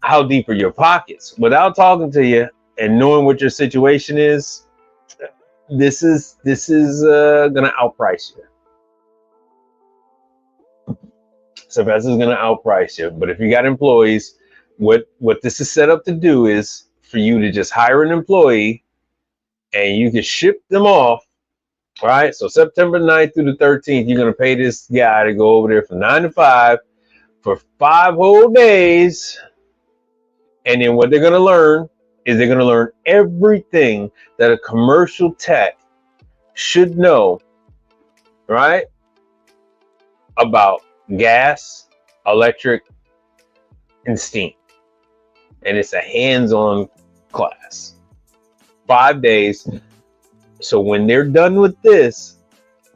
C: how deep are your pockets? Without talking to you and knowing what your situation is, this is gonna outprice you. Sofessa is gonna outprice you. But if you got employees, what this is set up to do is for you to just hire an employee, and you can ship them off. All right. So September 9th through the 13th, you're gonna pay this guy to go over there from 9 to 5 for 5 whole days. And then what they're gonna learn is they're gonna learn everything that a commercial tech should know, right? About gas, electric, and steam. And it's a hands-on class. 5 days. So when they're done with this,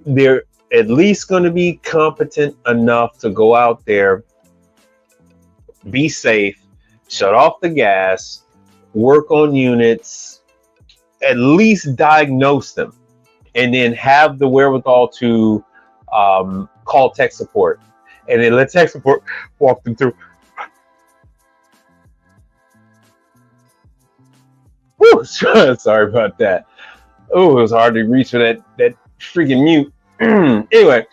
C: they're at least going to be competent enough to go out there, be safe, shut off the gas, work on units, at least diagnose them, and then have the wherewithal to call tech support, and then let tech support walk them through. Woo, sorry about that. Oh, it was hard to reach for that freaking mute. Anyway,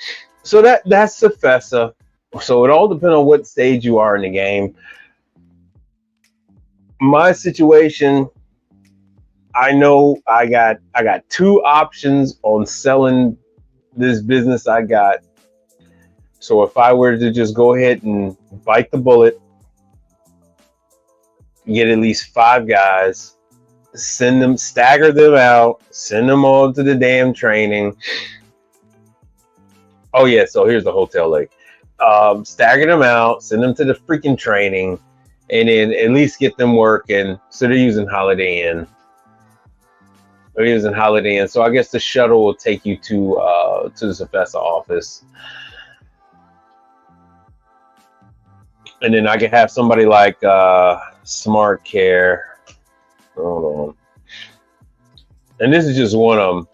C: so that's Sofessa. So it all depends on what stage you are in the game. My situation, I know I got 2 options on selling this business I got. So if I were to just go ahead and bite the bullet, get at least 5 guys, stagger them out, send them all to the damn training. Oh yeah, so here's the hotel link. Stagger them out, send them to the freaking training, and then at least get them working. So they're using Holiday Inn. So I guess the shuttle will take you to the Sofessa office. And then I could have somebody like Smart Care. Hold on. And this is just one of them.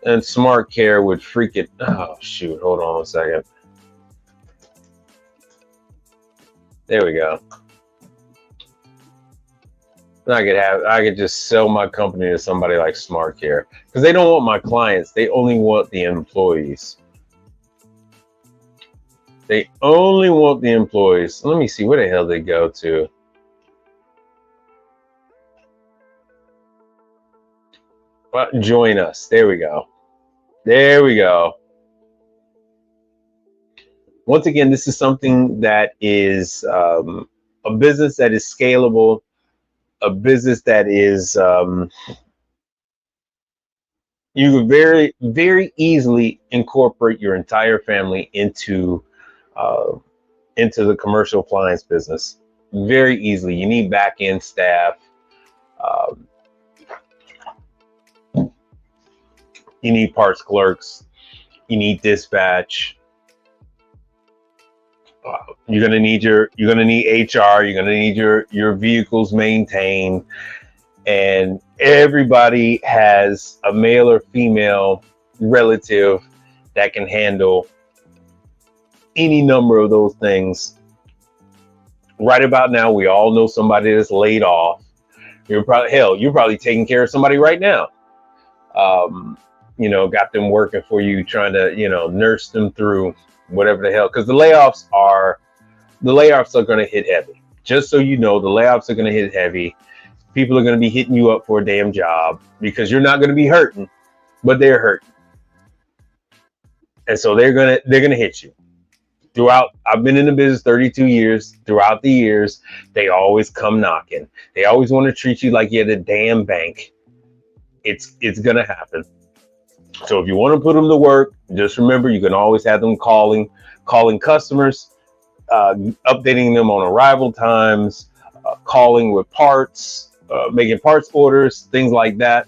C: And Smart Care would freak it. Oh shoot! Hold on a second. There we go. I could just sell my company to somebody like Smart Care, because they don't want my clients. They only want the employees. They only want the employees. Let me see where the hell they go to. Well, join us. There we go. There we go. Once again, this is something that is a business that is scalable, a business that is you could very easily incorporate your entire family into the commercial appliance business. Very easily. You need back end staff. You need parts clerks. You need dispatch. You're gonna need HR. You're gonna need your vehicles maintained, and everybody has a male or female relative that can handle any number of those things. Right about now, we all know somebody that's laid off. You're probably taking care of somebody right now. Got them working for you, trying to, nurse them through whatever the hell, because the layoffs are going to hit heavy. Just so you know, the layoffs are going to hit heavy. People are going to be hitting you up for a damn job because you're not going to be hurting, but they're hurting, and so they're gonna hit you. Throughout, I've been in the business 32 years. Throughout the years, they always come knocking. They always want to treat you like you're the damn bank. It's gonna happen. So if you want to put them to work, just remember you can always have them calling customers, updating them on arrival times, calling with parts, making parts orders, things like that.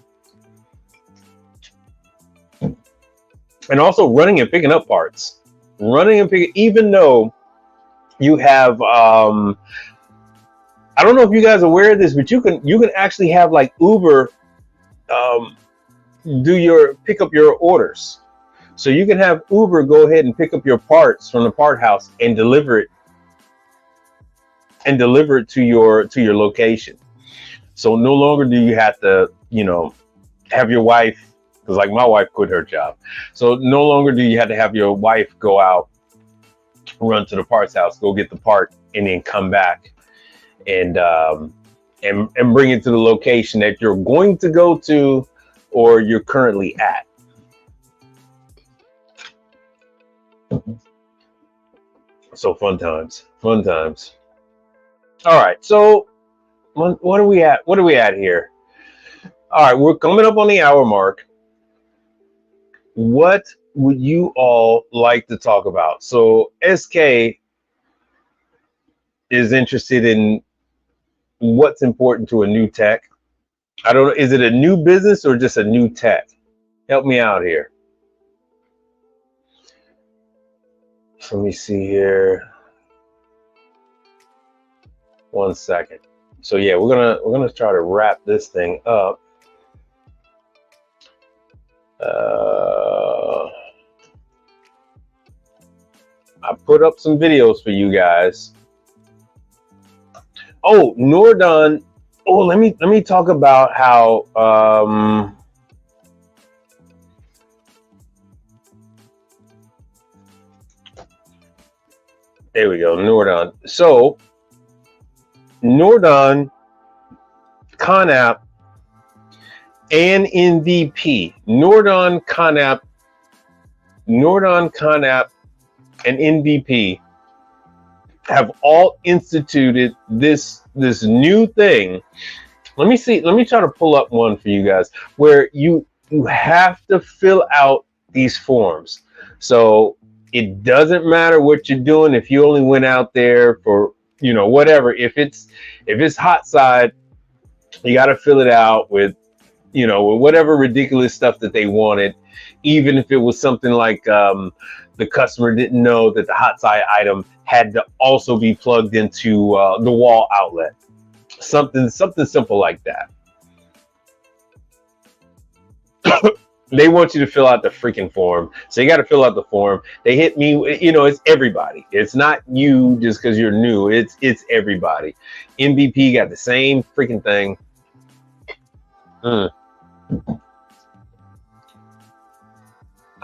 C: And also running and picking up parts. Even though you have, I don't know if you guys are aware of this, but you can actually have like Uber pick up your orders. So you can have Uber go ahead and pick up your parts from the part house and deliver it to your location. So no longer do you have to, have your wife, because like my wife quit her job. So no longer do you have to have your wife go out, run to the parts house, go get the part, and then come back and bring it to the location that you're going to go to or you're currently at. So fun times. All right, so what are we at? What are we at here? All right, we're coming up on the hour mark. What would you all like to talk about? So SK is interested in what's important to a new tech. I don't know, is it a new business or just a new tech? Help me out here. So let me see here. 1 second. So yeah, we're gonna try to wrap this thing up. I put up some videos for you guys. Oh, Nordon. Oh, let me talk about how there we go, Nordon. So Nordon, ConApp, and MVP. Nordon, ConApp, and MVP have all instituted this new thing. Let me try to pull up one for you guys where you have to fill out these forms. So it doesn't matter what you're doing. If you only went out there for, whatever, if it's hot side, you got to fill it out with, whatever ridiculous stuff that they wanted. Even if it was something like the customer didn't know that the hot side item had to also be plugged into the wall outlet. Something simple like that. They want you to fill out the freaking form. So you got to fill out the form. They hit me, it's everybody. It's not you just because you're new. It's everybody. MVP got the same freaking thing. I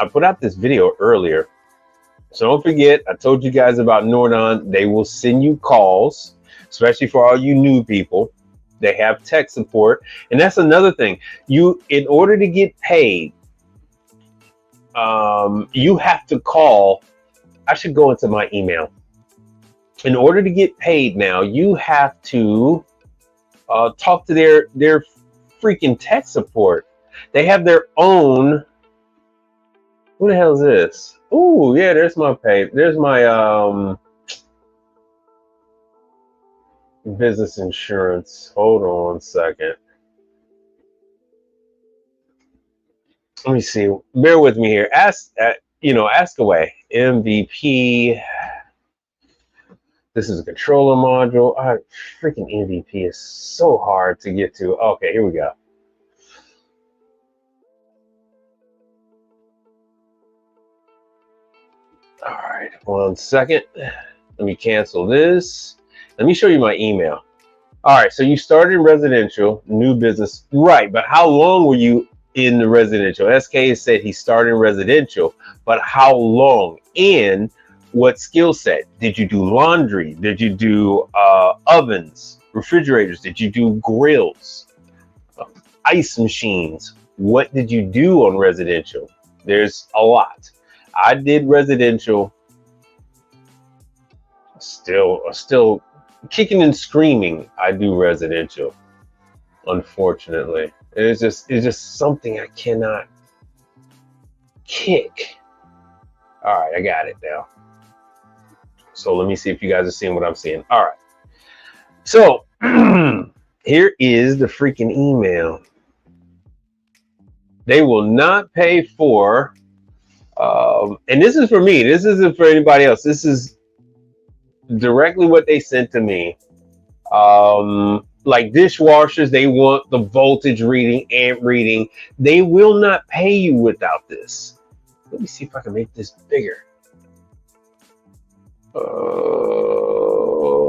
C: put out this video earlier So don't forget, I told you guys about Nordon. They will send you calls, especially for all you new people. They have tech support. And that's another thing. In order to get paid, you have to call. I should go into my email. In order to get paid now, you have to talk to their freaking tech support. They have their own. What the hell is this? Ooh, yeah, there's my pay. There's my business insurance. Hold on a second. Let me see. Bear with me here. Ask away. MVP. This is a controller module. Freaking MVP is so hard to get to. Okay, here we go. All right, 1 second. Let me cancel this. Let me show you my email. All right, so you started in residential, new business. Right, but how long were you in the residential? SK said he started in residential, but how long? And what skill set? Did you do laundry? Did you do ovens, refrigerators? Did you do grills, ice machines? What did you do on residential? There's a lot. I did residential. Still kicking and screaming. I do residential. Unfortunately, it's just something I cannot kick. All right, I got it now. So let me see if you guys are seeing what I'm seeing. All right. So here is the freaking email. They will not pay for, and this is for me. This isn't for anybody else. This is directly what they sent to me. Like dishwashers, they want the voltage reading, amp reading. They will not pay you without this. Let me see if I can make this bigger.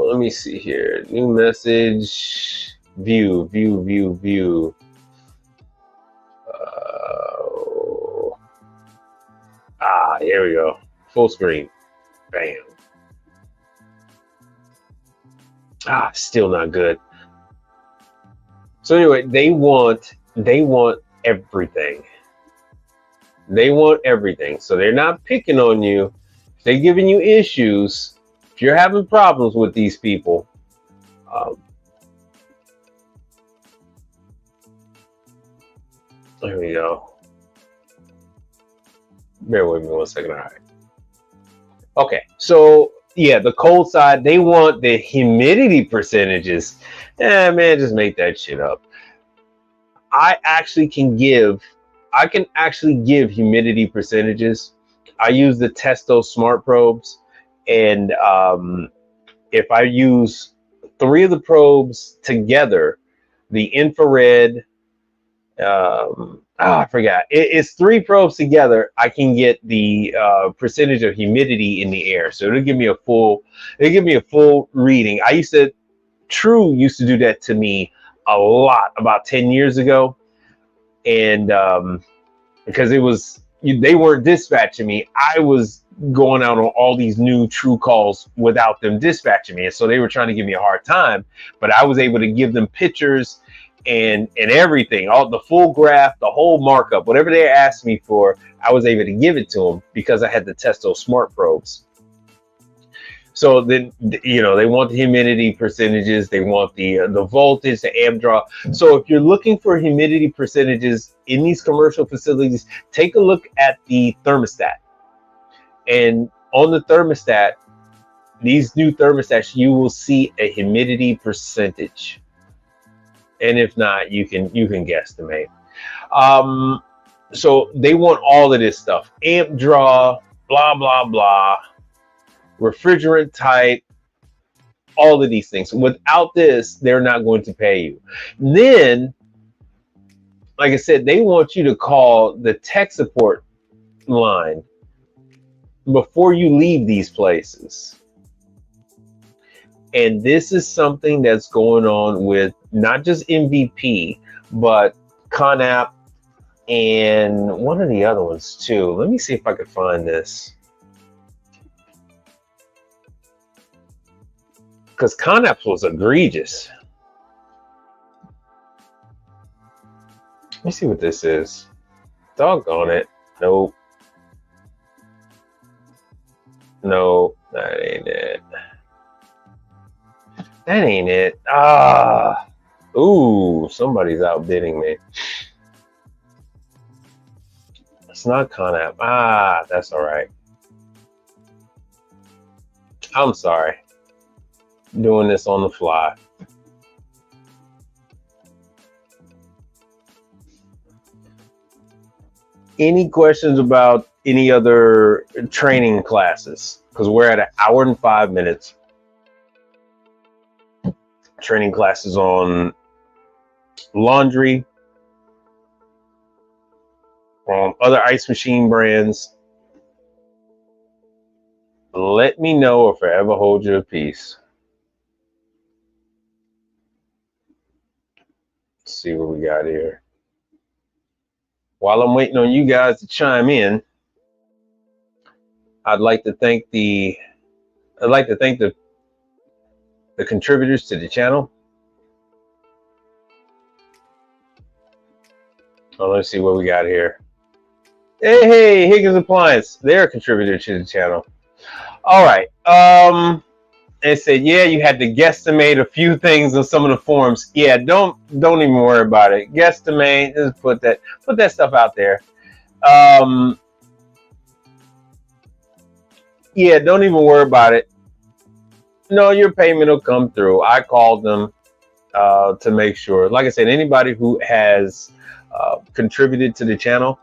C: Let me see here. New message. View. Here we go. Full screen. Bam. Still not good. So anyway, they want everything. They want everything. So they're not picking on you. They're giving you issues. If you're having problems with these people, there we go. Bear with me 1 second. All right. Okay. So yeah, the cold side, they want the humidity percentages. Man, just make that shit up. I can actually give humidity percentages. I use the Testo smart probes, and if I use 3 of the probes together, the infrared, I forgot. It's 3 probes together. I can get the percentage of humidity in the air, so it'll give me a full reading. True used to do that to me a lot about 10 years ago, and because they weren't dispatching me, I was going out on all these new True calls without them dispatching me, and so they were trying to give me a hard time. But I was able to give them pictures and everything, all the full graph, the whole markup, whatever they asked me for, I was able to give it to them because I had to test those smart probes. So then, they want the humidity percentages, they want the voltage, the amp draw. So if you're looking for humidity percentages in these commercial facilities, take a look at the thermostat. And on the thermostat, these new thermostats, you will see a humidity percentage. And if not, you can guesstimate. So they want all of this stuff. Amp draw, blah, blah, blah. Refrigerant type, all of these things. Without this, they're not going to pay you. Then, like I said, they want you to call the tech support line before you leave these places. And this is something that's going on with not just MVP, but ConApp and one of the other ones too. Let me see if I can find this. Because Conap's was egregious. Let me see what this is. Doggone it. Nope. No, that ain't it. That ain't it. Ah. Ooh, somebody's outbidding me. It's not Conap. Ah, that's all right. I'm sorry. Doing this on the fly. Any questions about any other training classes? Because we're at 1 hour and 5 minutes. Training classes on laundry, other ice machine brands. Let me know or forever hold your peace. Let's see what we got here. While I'm waiting on you guys to chime in, I'd like to thank the contributors to the channel. Oh, let's see what we got here. Hey, Higgins Appliance, they're a contributor to the channel. All right. It said, yeah, you had to guesstimate a few things on some of the forums. Yeah, don't even worry about it. Guesstimate, just put that stuff out there. Yeah, don't even worry about it. No, your payment will come through. I called them to make sure. Like I said, anybody who has contributed to the channel,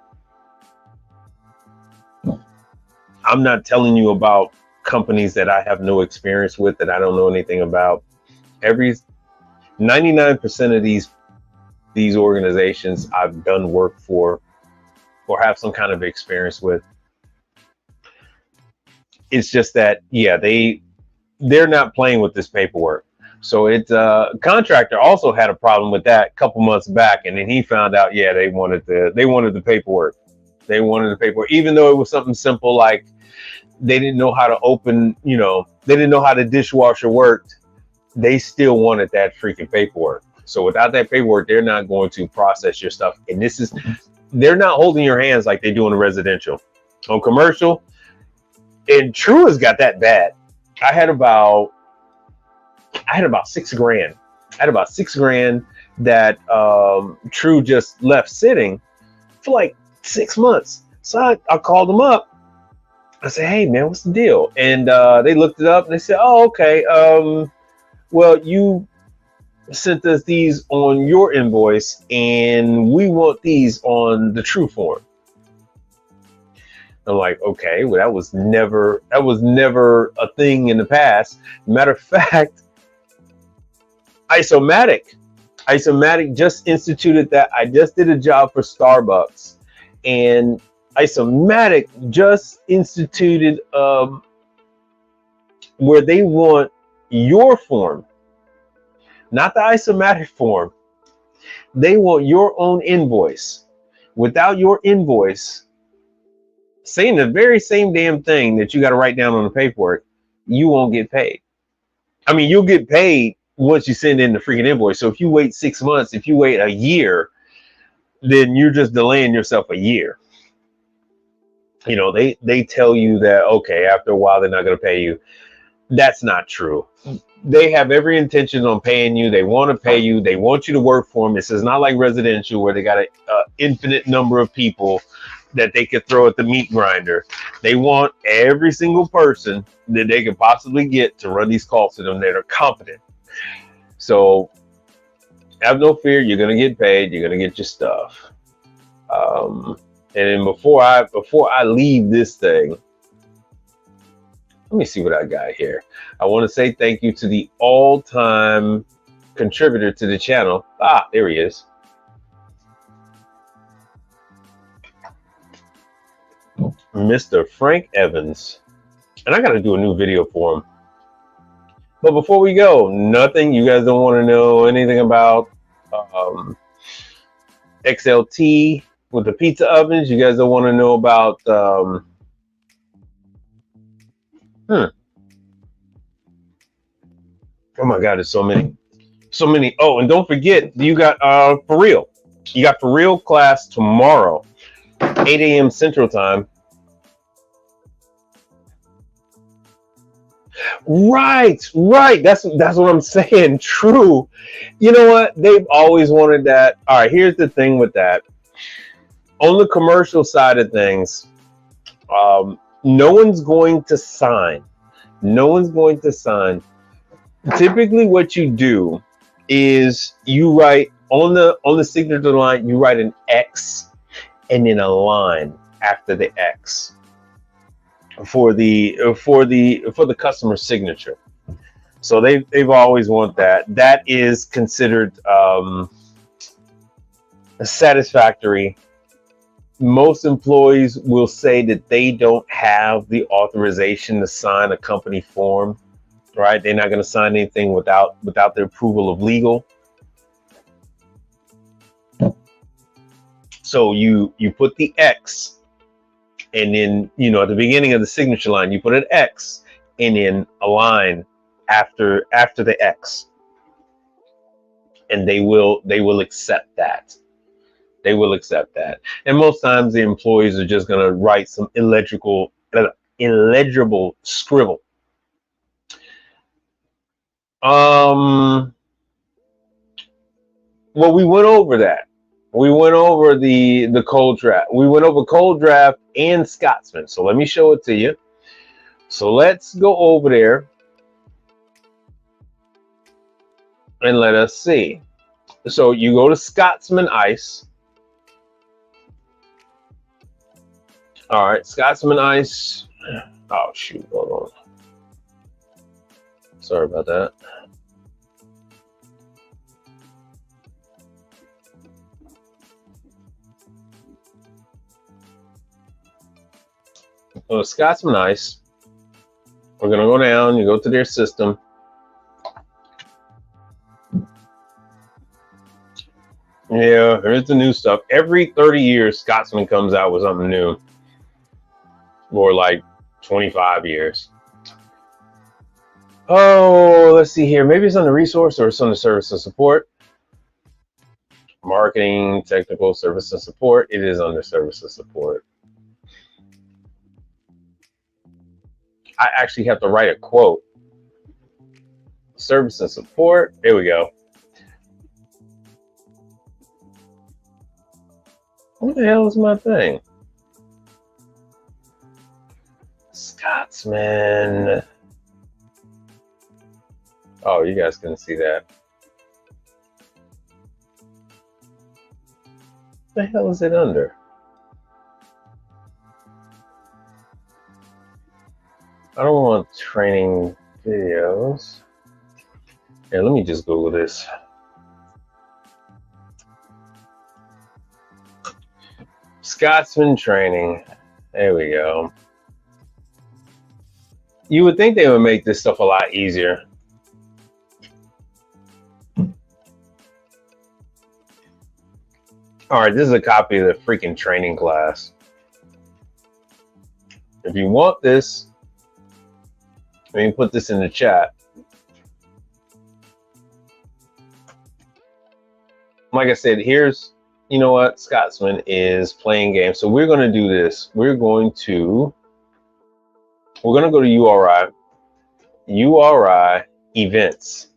C: I'm not telling you about companies that I have no experience with, that I don't know anything about. 99% of these organizations I've done work for or have some kind of experience with. It's just that, yeah, they're not playing with this paperwork. So it's contractor also had a problem with that a couple months back, and then he found out, yeah, they wanted the paperwork. They wanted the paperwork, even though it was something simple like they didn't know how to open, they didn't know how the dishwasher worked. They still wanted that freaking paperwork. So without that paperwork, they're not going to process your stuff. And they're not holding your hands like they do in a residential. On commercial, and True has got that bad. I had about $6,000. I had about $6,000 that True just left sitting for like 6 months. So I called them up. I said, hey man, what's the deal? And they looked it up and they said, oh, okay. Well, you sent us these on your invoice and we want these on the True form. I'm like, okay, well, that was never a thing in the past. Matter of fact, Isomatic just instituted that. I just did a job for Starbucks, and Isomatic just instituted where they want your form, not the Isomatic form. They want your own invoice. Without your invoice, saying the very same damn thing that you got to write down on the paperwork, you won't get paid. I mean, you'll get paid once you send in the freaking invoice. So if you wait 6 months, if you wait a year, then you're just delaying yourself a year. They tell you that, okay, after a while, they're not going to pay you. That's not true. They have every intention on paying you. They want to pay you. They want you to work for them. This is not like residential where they got an infinite number of people that they could throw at the meat grinder. They want every single person that they could possibly get to run these calls to them that are competent. So have no fear. You're going to get paid. You're going to get your stuff. And then before I leave this thing, let me see what I got here. I want to say thank you to the all-time contributor to the channel. Ah, there he is. Mr. Frank Evans. And I got to do a new video for him. But before we go, nothing. You guys don't want to know anything about XLT with the pizza ovens. You guys don't want to know about Oh my God, there's so many. So many. Oh, and don't forget, you got for real. You got for real class tomorrow, 8 a.m. Central Time. Right, right. That's what I'm saying. True. You know what? They've always wanted that. All right, here's the thing with that. On the commercial side of things, no one's going to sign. No one's going to sign. Typically, what you do is you write on the signature line, you write an X and then a line after the X for the customer signature. So they've always wanted that. That is considered satisfactory. Most employees will say that they don't have the authorization to sign a company form, right? They're not going to sign anything without the approval of legal. So you put the X, and then at the beginning of the signature line you put an X and then a line after the X, and they will accept that. They will accept that. And most times the employees are just going to write some illegible scribble. Well, we went over that. We went over the cold draft. We went over cold draft and Scotsman. So let me show it to you. So let's go over there and let us see. So you go to Scotsman Ice. All right, Scotsman Ice. Oh shoot, hold on. Sorry about that. So Scotsman Ice. We're gonna go down. You go to their system. Yeah, here's the new stuff. Every 30 years, Scotsman comes out with something new. Or like 25 years. Oh, let's see here. Maybe it's on the resource or it's on the service and support. Marketing, technical, service and support. It is under service and support. I actually have to write a quote. Service and support. There we go. What the hell is my thing? Scotsman. Oh, you guys can see that. What the hell is it under? I don't want training videos. Here, let me just Google this. Scotsman training. There we go. You would think they would make this stuff a lot easier. All right, this is a copy of the freaking training class. If you want this, let me put this in the chat. Like I said, here's, you know what, Scotsman is playing games. So we're going to do this. We're going to go to URI events.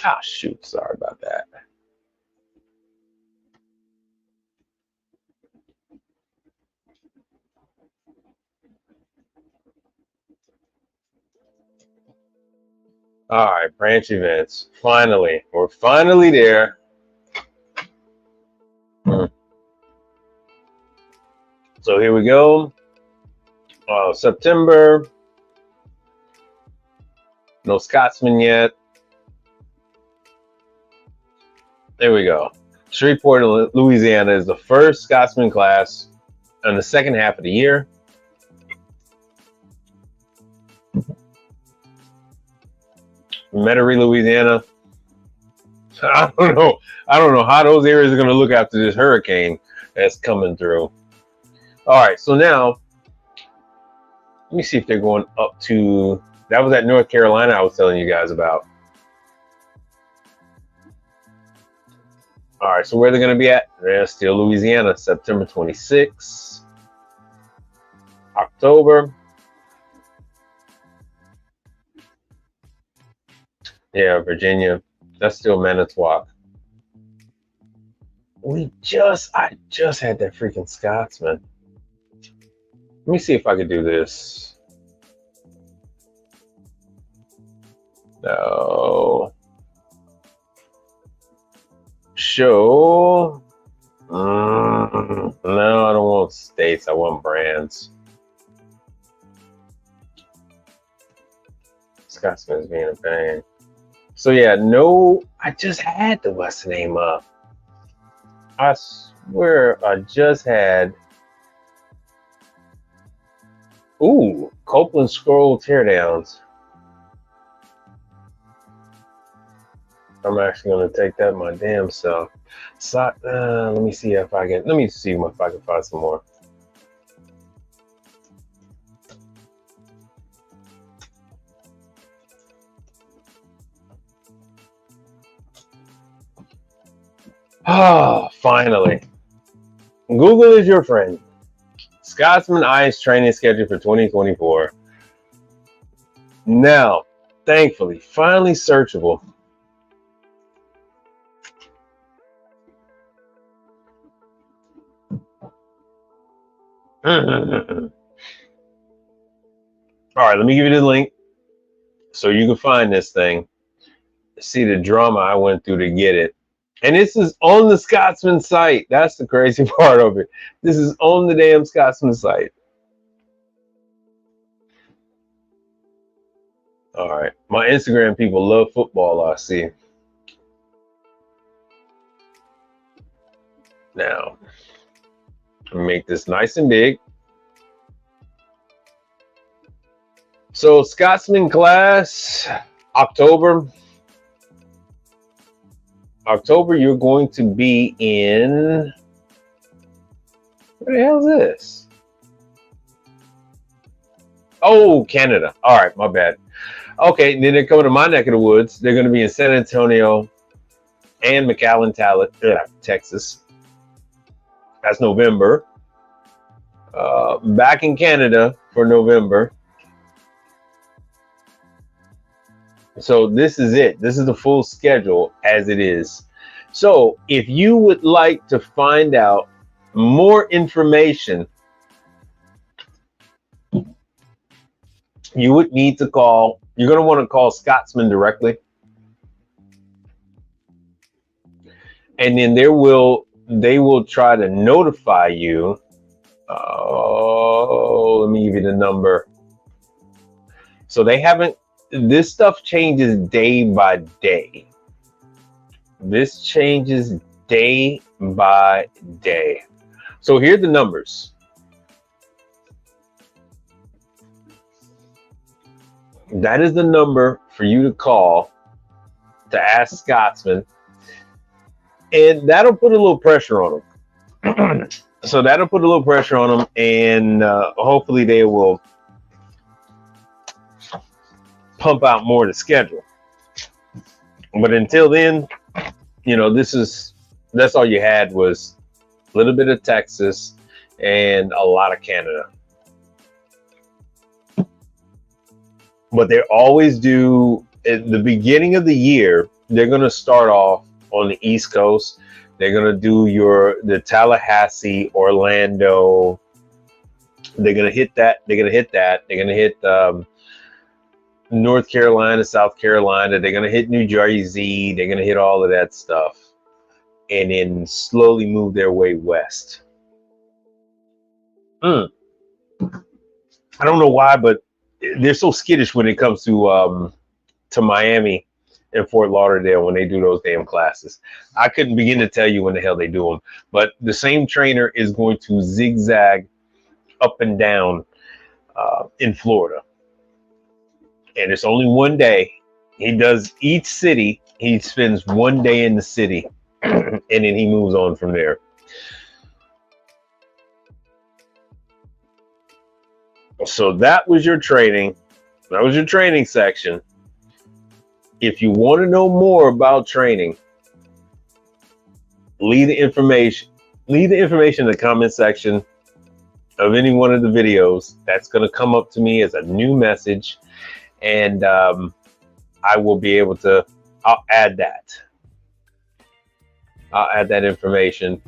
C: Ah, shoot, sorry about that. All right, branch events. Finally, we're finally there. So here we go. September. No Scotsman yet. There we go. Shreveport, Louisiana is the first Scotsman class in the second half of the year. Metairie, Louisiana. I don't know how those areas are going to look after this hurricane that's coming through. All right, so now let me see if they're going up to That was at North Carolina I was telling you guys about. All right, so where they're going to be at? They're still Louisiana, September 26th, October. Yeah, Virginia. That's still Manitowoc. I just had that freaking Scotsman. Let me see if I could do this. No. Show. No, I don't want states. I want brands. Scotsman's being a pain. So yeah, no, I just had to what's the name up. I swear I just had. Ooh, Copeland scroll teardowns. I'm actually gonna take that my damn self. So, let me see if I can. Let me see if I can find some more. Ah, finally. Google is your friend. Scotsman Ice training schedule for 2024. Now, thankfully, finally searchable. All right, let me give you the link so you can find this thing. See the drama I went through to get it. And this is on the Scotsman site. That's the crazy part of it. This is on the damn Scotsman site. All right. My Instagram people love football, I see. Now, make this nice and big. So, Scotsman class, October, you're going to be in, where the hell is this? Oh, Canada. All right, my bad. Okay, then they're coming to my neck of the woods. They're going to be in San Antonio and McAllen, Texas. That's November. Back in Canada for November. So this is it. This is the full schedule as it is. So if you would like to find out more information, you would need to call. You're going to want to call Scotsman directly. And then they will try to notify you. Oh, let me give you the number. So they haven't. This stuff changes day by day. This changes day by day. So here are the numbers. That is the number for you to call to ask Scotsman. And that'll put a little pressure on them. So that'll put a little pressure on them, and hopefully they will pump out more to schedule. But until then, you know, that's all you had was a little bit of Texas and a lot of Canada. But they always do at the beginning of the year, they're going to start off on the East Coast. They're going to do the Tallahassee, Orlando. They're going to hit that. They're going to hit North Carolina, South Carolina. They're going to hit New Jersey. They're going to hit all of that stuff. And then slowly move their way west. I don't know why, but they're so skittish when it comes to Miami and Fort Lauderdale when they do those damn classes. I couldn't begin to tell you when the hell they do them. But the same trainer is going to zigzag up and down in Florida. And it's only one day. He does each city. He spends one day in the city, and then he moves on from there. So that was your training. That was your training section. If you want to know more about training, leave the information in the comment section of any one of the videos. That's going to come up to me as a new message, and I will be able to, I'll add that information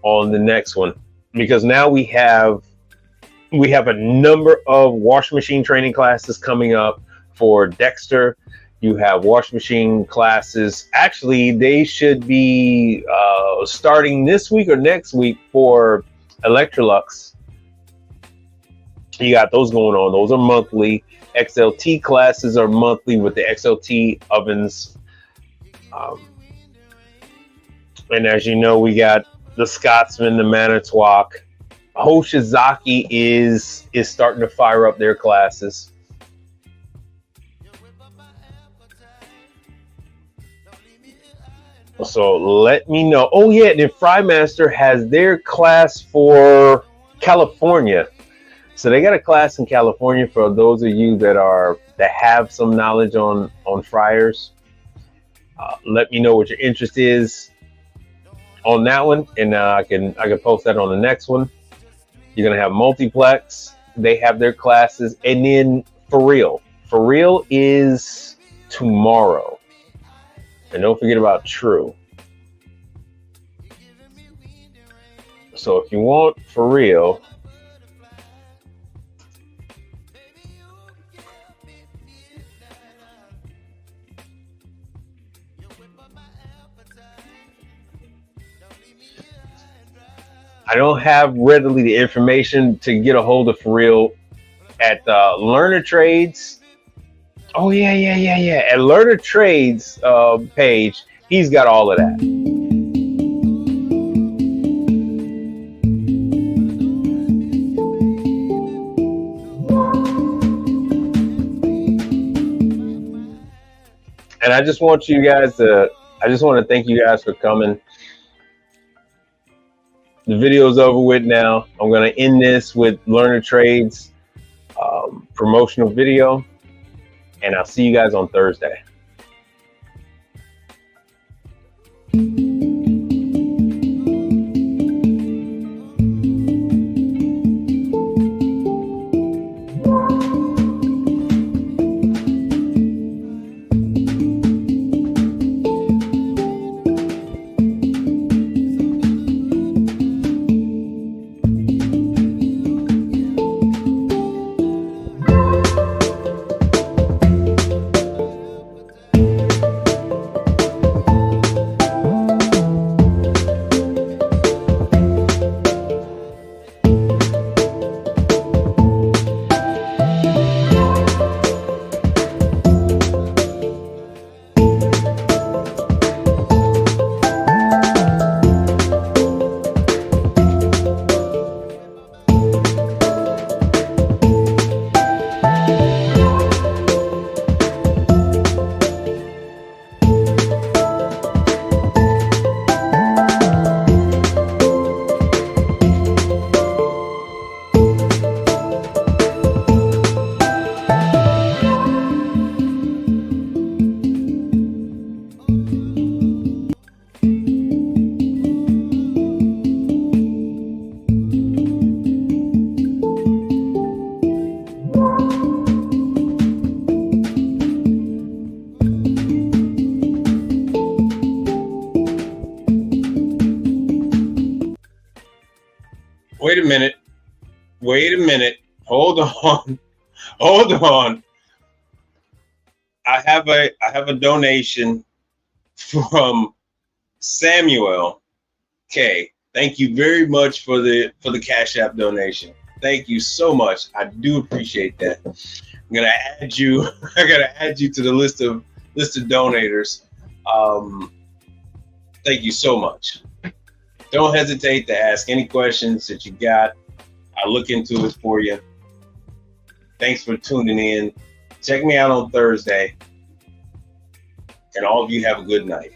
C: on the next one, because now we have a number of washing machine training classes coming up for Dexter. You have washing machine classes. Actually, they should be starting this week or next week for Electrolux. You got those going on. Those are monthly. XLT classes are monthly with the XLT ovens. And as you know, we got the Scotsman, the Manitowoc. Hoshizaki is starting to fire up their classes. So let me know. Oh yeah, and then Frymaster has their class for California. So they got a class in California for those of you that have some knowledge on fryers. Let me know what your interest is on that one, and I can post that on the next one. You're gonna have Multiplex. They have their classes, and then For Real is tomorrow. And don't forget about True. So if you want For Real, I don't have readily the information to get a hold of For Real at Learner Trades. Oh yeah. At Learner Trades page, he's got all of that. And I just want to thank you guys for coming. The video's over with now. I'm going to end this with Learner Trades promotional video, and I'll see you guys on Thursday. Wait a minute. Hold on. I have a donation from Samuel K. Thank you very much for the Cash App donation. Thank you so much. I do appreciate that. I'm gonna add you. I gotta add you to the list of donators. Thank you so much. Don't hesitate to ask any questions that you got. I'll look into it for you. Thanks for tuning in. Check me out on Thursday. And all of you have a good night.